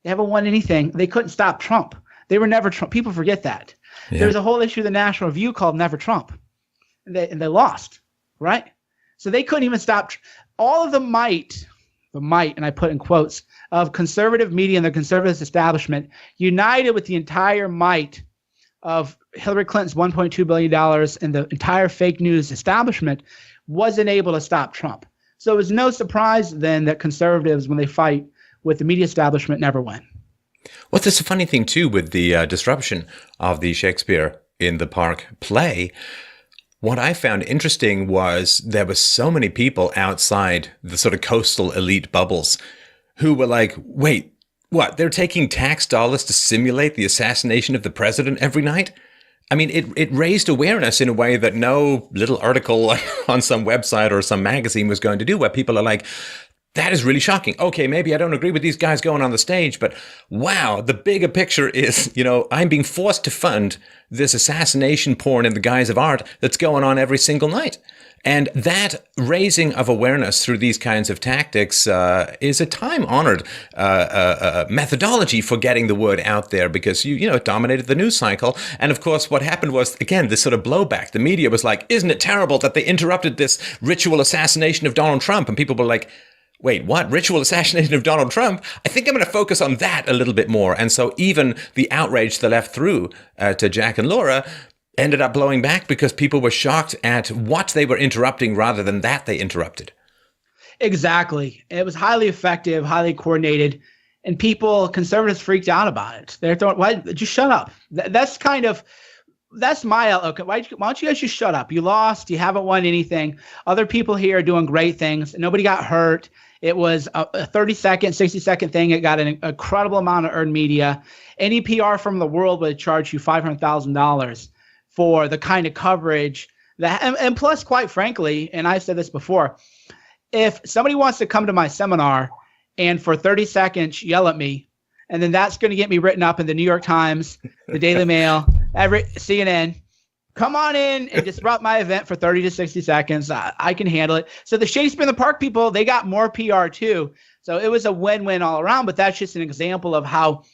They haven't won anything. They couldn't stop Trump. They were never Trump. People forget that. Yeah. There was a whole issue of the National Review called Never Trump. And they lost, right? So they couldn't even stop. All of the might, and I put in quotes, of conservative media and the conservative establishment united with the entire might of Hillary Clinton's $1.2 billion and the entire fake news establishment wasn't able to stop Trump. So it was no surprise then that conservatives, when they fight with the media establishment, never win. Well, there's a funny thing, too, with the disruption of the Shakespeare in the Park play. What I found interesting was there were so many people outside the sort of coastal elite bubbles who were like, wait, what? They're taking tax dollars to simulate the assassination of the president every night? I mean, it raised awareness in a way that no little article on some website or some magazine was going to do, where people are like, that is really shocking. Okay, maybe I don't agree with these guys going on the stage, but wow, the bigger picture is, I'm being forced to fund this assassination porn in the guise of art that's going on every single night. And that raising of awareness through these kinds of tactics is a time-honored methodology for getting the word out there, because it dominated the news cycle. And of course, what happened was, again, this sort of blowback. The media was like, isn't it terrible that they interrupted this ritual assassination of Donald Trump? And people were like, wait, what? Ritual assassination of Donald Trump? I think I'm going to focus on that a little bit more. And so even the outrage the left threw to Jack and Laura ended up blowing back because people were shocked at what they were interrupting rather than that they interrupted. Exactly. It was highly effective, highly coordinated, and conservatives freaked out about it. They're throwing, why, just shut up. That's my outlook. Why don't you guys just shut up? You lost. You haven't won anything. Other people here are doing great things. Nobody got hurt. It was a 30-second, 60-second thing. It got an incredible amount of earned media. Any PR from the world would charge you $500,000 for the kind of coverage that, and plus, quite frankly, and I've said this before, if somebody wants to come to my seminar and for 30 seconds yell at me, and then that's going to get me written up in the New York Times, the Daily Mail, CNN, come on in and disrupt my event for 30 to 60 seconds. I can handle it. So the Shakespeare in the Park people, they got more PR too. So it was a win-win all around, but that's just an example of how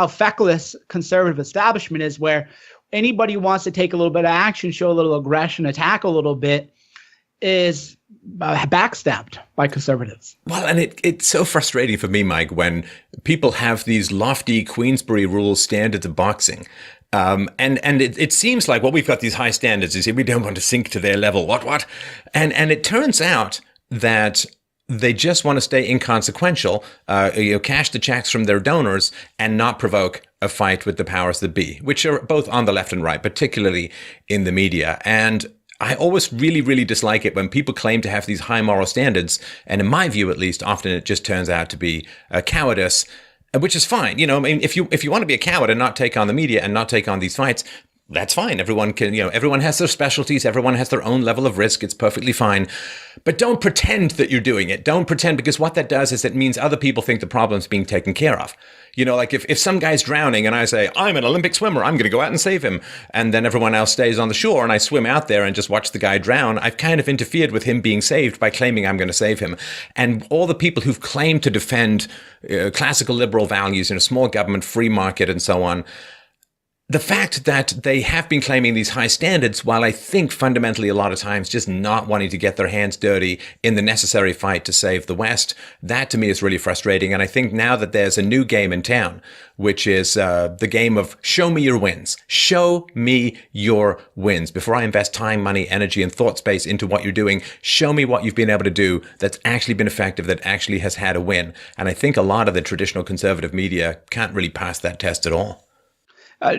feckless conservative establishment is, where anybody who wants to take a little bit of action, show a little aggression, attack a little bit, is backstabbed by conservatives. Well, and it's so frustrating for me, Mike, when people have these lofty Queensberry rules standards of boxing. And it seems like, well, we've got these high standards. You see, we don't want to sink to their level. What? And it turns out that they just want to stay inconsequential, cash the checks from their donors and not provoke a fight with the powers that be, which are both on the left and right, particularly in the media. And I always really, really dislike it when people claim to have these high moral standards. And in my view, at least, often it just turns out to be cowardice, which is fine. I mean, if you want to be a coward and not take on the media and not take on these fights, that's fine. Everyone can, everyone has their specialties. Everyone has their own level of risk. It's perfectly fine. But don't pretend that you're doing it. Don't pretend, because what that does is it means other people think the problem's being taken care of. Like if some guy's drowning and I say, I'm an Olympic swimmer, I'm going to go out and save him. And then everyone else stays on the shore and I swim out there and just watch the guy drown. I've kind of interfered with him being saved by claiming I'm going to save him. And all the people who've claimed to defend classical liberal values, small government, free market, and so on, the fact that they have been claiming these high standards, while I think fundamentally a lot of times just not wanting to get their hands dirty in the necessary fight to save the West, that to me is really frustrating. And I think now that there's a new game in town, which is the game of show me your wins. Show me your wins. Before I invest time, money, energy, and thought space into what you're doing, show me what you've been able to do that's actually been effective, that actually has had a win. And I think a lot of the traditional conservative media can't really pass that test at all.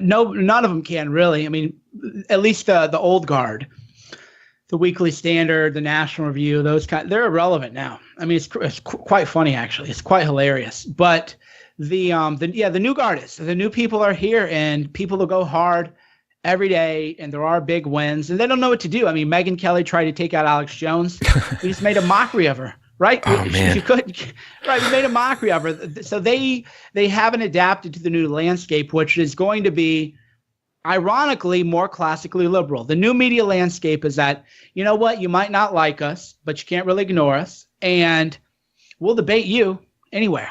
No, none of them can really. I mean, at least the old guard. the Weekly Standard, the National Review, they're irrelevant now. I mean, it's quite funny, actually. It's quite hilarious. But the new guardists, the new people are here, and people will go hard every day, and there are big wins, and they don't know what to do. I mean, Megyn Kelly tried to take out Alex Jones. We just made a mockery of her, right? Oh, man. We made a mockery of her. So they haven't adapted to the new landscape, which is going to be, ironically, more classically liberal. The new media landscape is that, you know what, you might not like us, but you can't really ignore us, and we'll debate you anywhere.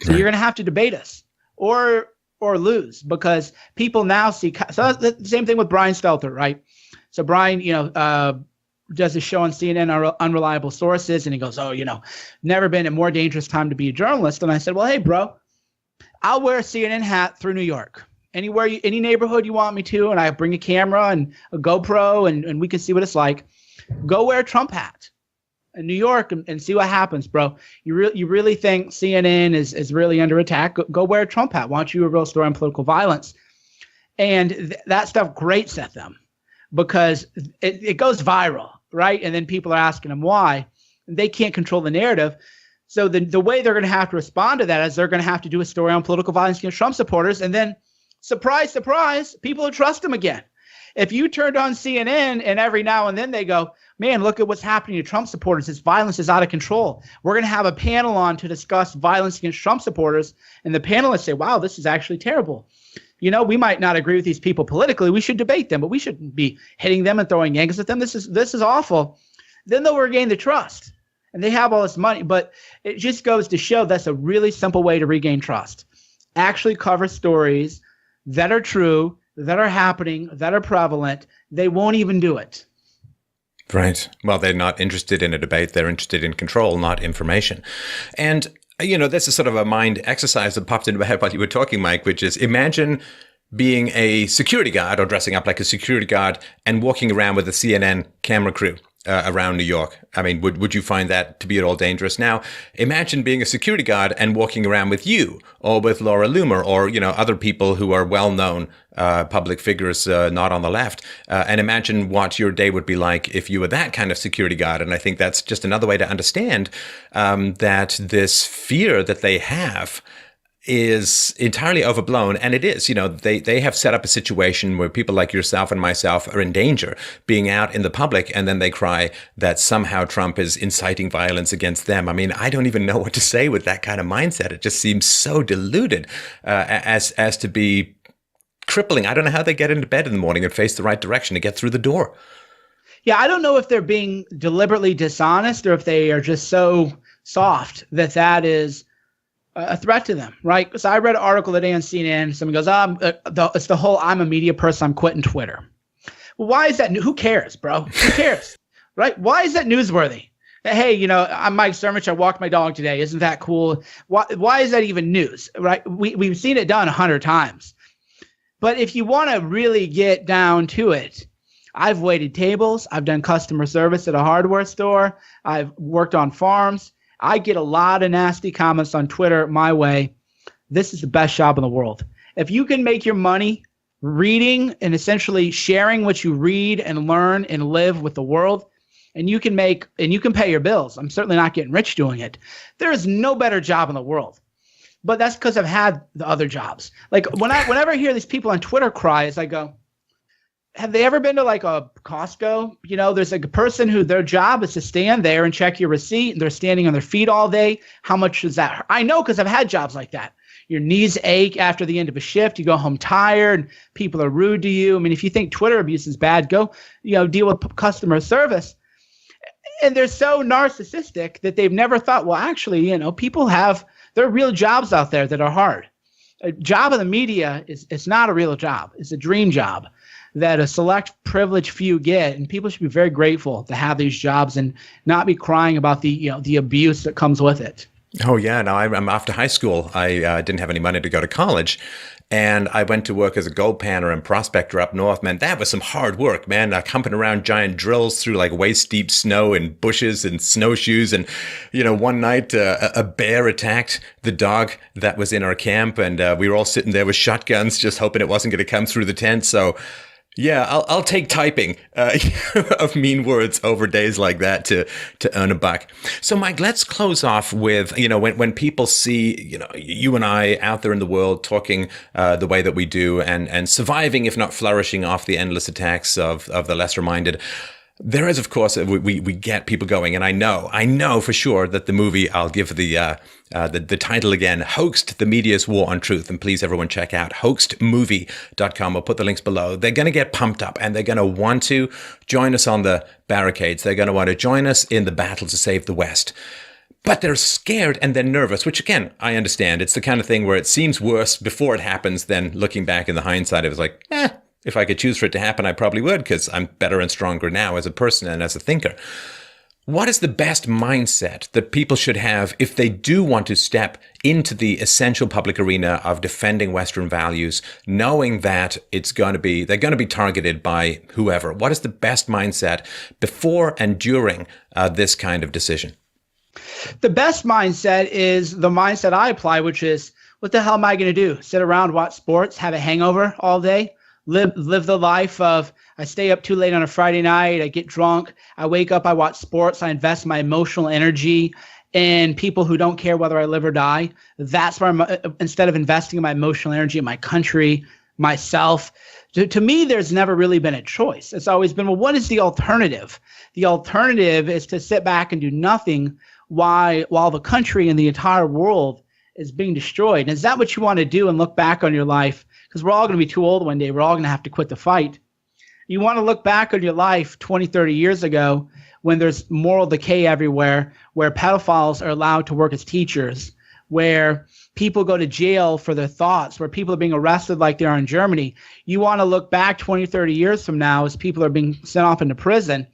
So you're going to have to debate us or lose, because people now see. So that's the same thing with Brian Stelter, right? So Brian, does a show on CNN, Unreliable Sources, and he goes, never been a more dangerous time to be a journalist. And I said, well, hey, bro, I'll wear a CNN hat through New York. Anywhere, any neighborhood you want me to, and I bring a camera and a GoPro, and we can see what it's like. Go wear a Trump hat in New York and see what happens, bro. You really think CNN is really under attack? Go wear a Trump hat. Why don't you do a real story on political violence? And that stuff grates at them because it goes viral, right? And then people are asking them why. They can't control the narrative. So the way they're going to have to respond to that is they're going to have to do a story on political violence against Trump supporters, and then surprise, surprise, people will trust them again. If you turned on CNN and every now and then they go, man, look at what's happening to Trump supporters. This violence is out of control. We're going to have a panel on to discuss violence against Trump supporters. And the panelists say, wow, this is actually terrible. We might not agree with these people politically. We should debate them, but we shouldn't be hitting them and throwing eggs at them. This is awful. Then they'll regain the trust. And they have all this money. But it just goes to show that's a really simple way to regain trust. Actually cover stories that are true, that are happening, that are prevalent. They won't even do it. Right. Well, they're not interested in a debate. They're interested in control, not information. And, this is sort of a mind exercise that popped into my head while you were talking, Mike, which is imagine being a security guard or dressing up like a security guard and walking around with a CNN camera crew around New York. I mean, would you find that to be at all dangerous? Now, imagine being a security guard and walking around with you or with Laura Loomer or, other people who are well-known public figures not on the left. And imagine what your day would be like if you were that kind of security guard. And I think that's just another way to understand that this fear that they have is entirely overblown. And it is, they have set up a situation where people like yourself and myself are in danger being out in the public. And then they cry that somehow Trump is inciting violence against them. I mean, I don't even know what to say with that kind of mindset. It just seems so deluded as to be crippling. I don't know how they get into bed in the morning and face the right direction to get through the door. Yeah, I don't know if they're being deliberately dishonest or if they are just so soft that is a threat to them, right? So I read an article today on CNN. Someone goes, it's the whole I'm a media person, I'm quitting Twitter. Well, why is that? Who cares, bro? Who cares, right? Why is that newsworthy? Hey, I'm Mike Cernovich. I walked my dog today. Isn't that cool? Why is that even news, right? We've seen it done 100 times. But if you want to really get down to it, I've waited tables. I've done customer service at a hardware store. I've worked on farms. I get a lot of nasty comments on Twitter my way. This is the best job in the world. If you can make your money reading and essentially sharing what you read and learn and live with the world, and you can pay your bills. I'm certainly not getting rich doing it. There is no better job in the world. But that's because I've had the other jobs. Like whenever I hear these people on Twitter cry, I go, have they ever been to like a Costco? There's like a person who their job is to stand there and check your receipt, and they're standing on their feet all day. How much is that? I know because I've had jobs like that. Your knees ache after the end of a shift. You go home tired. People are rude to you. I mean, if you think Twitter abuse is bad, go deal with customer service. And they're so narcissistic that they've never thought, well, actually, people there are real jobs out there that are hard. A job in the media it's not a real job. It's a dream job that a select privileged few get, and people should be very grateful to have these jobs and not be crying about the abuse that comes with it. Oh yeah, no, I'm after high school. I didn't have any money to go to college, and I went to work as a gold panner and prospector up north. Man, that was some hard work, man. Humping around giant drills through like waist deep snow and bushes and snowshoes. And one night a bear attacked the dog that was in our camp, and we were all sitting there with shotguns, just hoping it wasn't going to come through the tent. So. Yeah, I'll take typing of mean words over days like that to earn a buck. So, Mike, let's close off with, when people see, you and I out there in the world talking the way that we do and surviving, if not flourishing, off the endless attacks of the lesser minded. There is, of course, we get people going, and I know for sure that the movie, I'll give the title again, Hoaxed, the Media's War on Truth, and please everyone check out hoaxedmovie.com. I'll put the links below. They're going to get pumped up, and they're going to want to join us on the barricades. They're going to want to join us in the battle to save the West. But they're scared and they're nervous, which again, I understand. It's the kind of thing where it seems worse before it happens than looking back in the hindsight. It was like, if I could choose for it to happen, I probably would, because I'm better and stronger now as a person and as a thinker. What is the best mindset that people should have if they do want to step into the essential public arena of defending Western values, knowing that they're going to be targeted by whoever? What is the best mindset before and during this kind of decision? The best mindset is the mindset I apply, which is, what the hell am I going to do? Sit around, watch sports, have a hangover all day? Live the life of, I stay up too late on a Friday night, I get drunk, I wake up, I watch sports, I invest my emotional energy in people who don't care whether I live or die. That's where instead of investing in my emotional energy in my country, myself. To me, there's never really been a choice. It's always been, well, what is the alternative? The alternative is to sit back and do nothing while the country and the entire world is being destroyed. And is that what you want to do and look back on your life? Because we're all going to be too old one day. We're all going to have to quit the fight. You want to look back on your life 20, 30 years ago when there's moral decay everywhere, where pedophiles are allowed to work as teachers, where people go to jail for their thoughts, where people are being arrested like they are in Germany. You want to look back 20, 30 years from now as people are being sent off into prison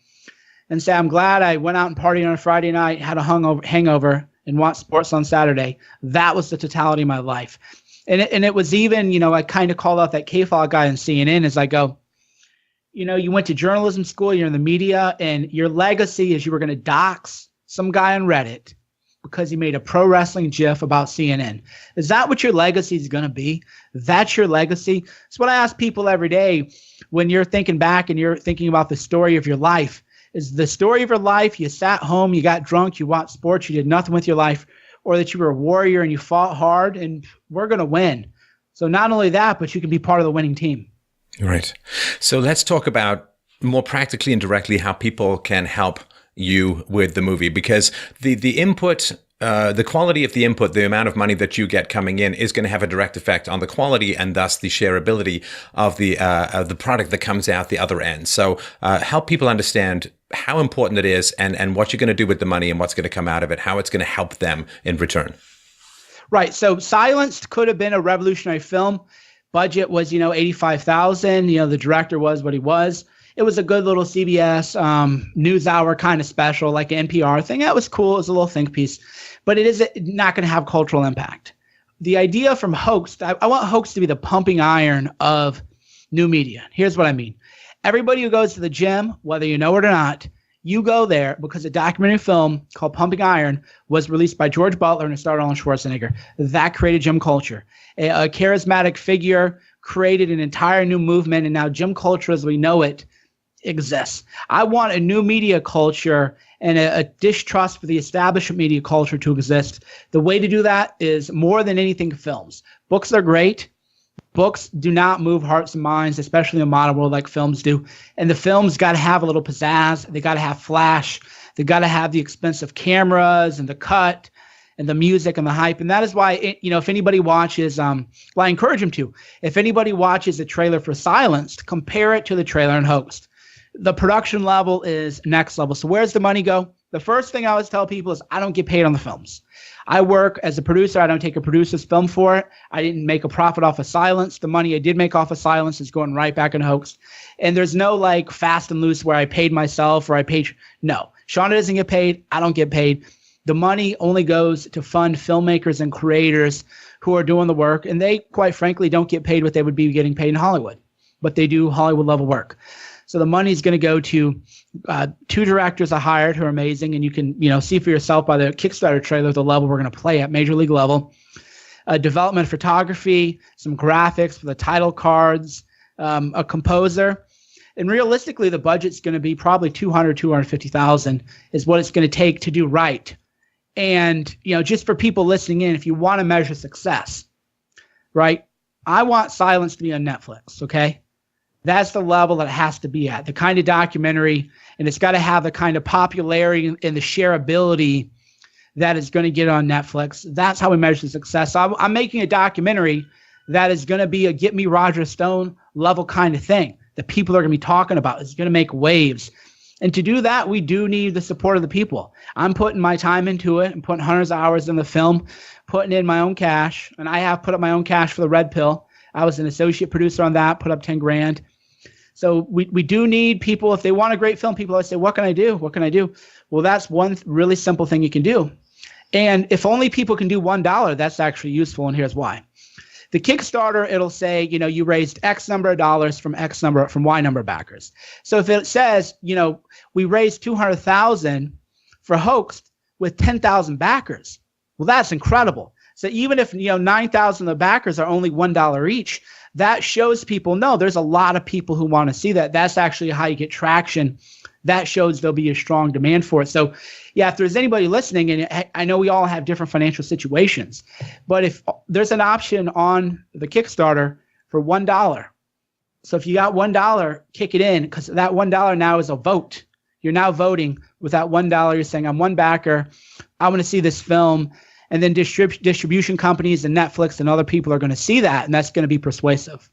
and say, I'm glad I went out and partied on a Friday night, had a hangover, and watched sports on Saturday. That was the totality of my life. And it was even, I kind of called out that K-File guy on CNN as I go, you went to journalism school, you're in the media, and your legacy is you were going to dox some guy on Reddit because he made a pro wrestling gif about CNN. Is that what your legacy is going to be? That's your legacy? It's what I ask people every day when you're thinking back and you're thinking about the story of your life. Is the story of your life, you sat home, you got drunk, you watched sports, you did nothing with your life, or that you were a warrior and you fought hard, and we're going to win. So not only that, but you can be part of the winning team. Right. So let's talk about more practically and directly how people can help you with the movie, because the input, the quality of the input, the amount of money that you get coming in is going to have a direct effect on the quality and thus the shareability of the product that comes out the other end. So help people understand how important it is and what you're going to do with the money and what's going to come out of it, how it's going to help them in return. Right. So Silenced could have been a revolutionary film. Budget was, $85,000. The director was what he was. It was a good little CBS NewsHour kind of special, like an NPR thing. That was cool. It was a little think piece. But it is not going to have cultural impact. The idea from Hoaxed, I want Hoaxed to be the pumping iron of new media. Here's what I mean. Everybody who goes to the gym, whether you know it or not, you go there because a documentary film called Pumping Iron was released by George Butler and it starred Arnold Schwarzenegger. That created gym culture. A charismatic figure created an entire new movement, and now gym culture as we know it exists. I want a new media culture and a distrust for the establishment media culture to exist. The way to do that is more than anything films. Books are great. Books do not move hearts and minds, especially in the modern world like films do. And the films got to have a little pizzazz. They got to have flash. They got to have the expensive cameras and the cut and the music and the hype. And that is why, if anybody watches, I encourage them to. If anybody watches the trailer for Silenced, compare it to the trailer in Hoaxed. The production level is next level. So where's the money go? The first thing I always tell people is I don't get paid on the films. I work as a producer. I don't take a producer's film for it. I didn't make a profit off of Silence. The money I did make off of Silence is going right back in Hoax. And there's no fast and loose where I paid myself or I paid. No, Shauna doesn't get paid. I don't get paid. The money only goes to fund filmmakers and creators who are doing the work. And they, quite frankly, don't get paid what they would be getting paid in Hollywood. But they do Hollywood level work. So the money is going to go to 2 directors I hired who are amazing. And you can, see for yourself by the Kickstarter trailer the level we're going to play at, major league level. Development photography, some graphics for the title cards, a composer. And realistically, the budget's going to be probably 250,000 is what it's going to take to do right. And, just for people listening in, if you want to measure success, right? I want Silence to be on Netflix, okay? That's the level that it has to be at, the kind of documentary, and it's got to have the kind of popularity and the shareability that is going to get on Netflix. That's how we measure success. So I'm making a documentary that is going to be a Get Me Roger Stone level kind of thing that people are going to be talking about. It's going to make waves. And to do that, we do need the support of the people. I'm putting my time into it and putting hundreds of hours in the film, putting in my own cash. And I have put up my own cash for the Red Pill. I was an associate producer on that, put up 10 grand. So we do need people. If they want a great film, people always say, what can I do? What can I do? Well, that's one really simple thing you can do. And if only people can do $1, that's actually useful. And here's why. The Kickstarter, it'll say, you raised X number of dollars from Y number of backers. So if it says, we raised 200,000 for Hoaxed with 10,000 backers, well, that's incredible. So even if, 9,000 of the backers are only $1 each, that shows people, no, there's a lot of people who want to see that. That's actually how you get traction. That shows there'll be a strong demand for it. So, yeah, if there's anybody listening, and I know we all have different financial situations, but if there's an option on the Kickstarter for $1, so if you got $1, kick it in, because that $1 now is a vote. You're now voting with that $1. You're saying, I'm one backer. I want to see this film. And then distribution companies and Netflix and other people are going to see that, and that's going to be persuasive.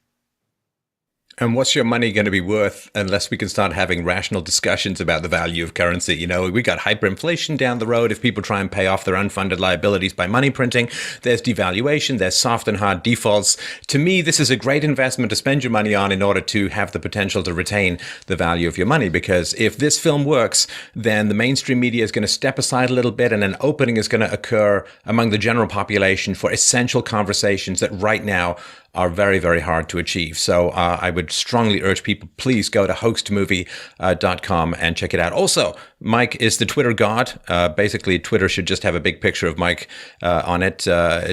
And what's your money going to be worth unless we can start having rational discussions about the value of currency? We got hyperinflation down the road if people try and pay off their unfunded liabilities by money printing. There's devaluation. There's soft and hard defaults. To me, this is a great investment to spend your money on in order to have the potential to retain the value of your money. Because if this film works, then the mainstream media is going to step aside a little bit and an opening is going to occur among the general population for essential conversations that right now are very, very hard to achieve. So I would strongly urge people, please go to hoaxedmovie.com and check it out. Also, Mike is the Twitter god. Basically, Twitter should just have a big picture of Mike on it.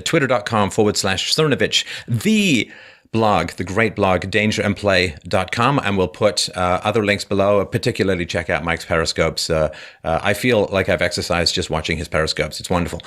Twitter.com/Cernovich. The blog, the great blog, dangerandplay.com. And we'll put other links below. Particularly check out Mike's Periscopes. I feel like I've exercised just watching his Periscopes. It's wonderful.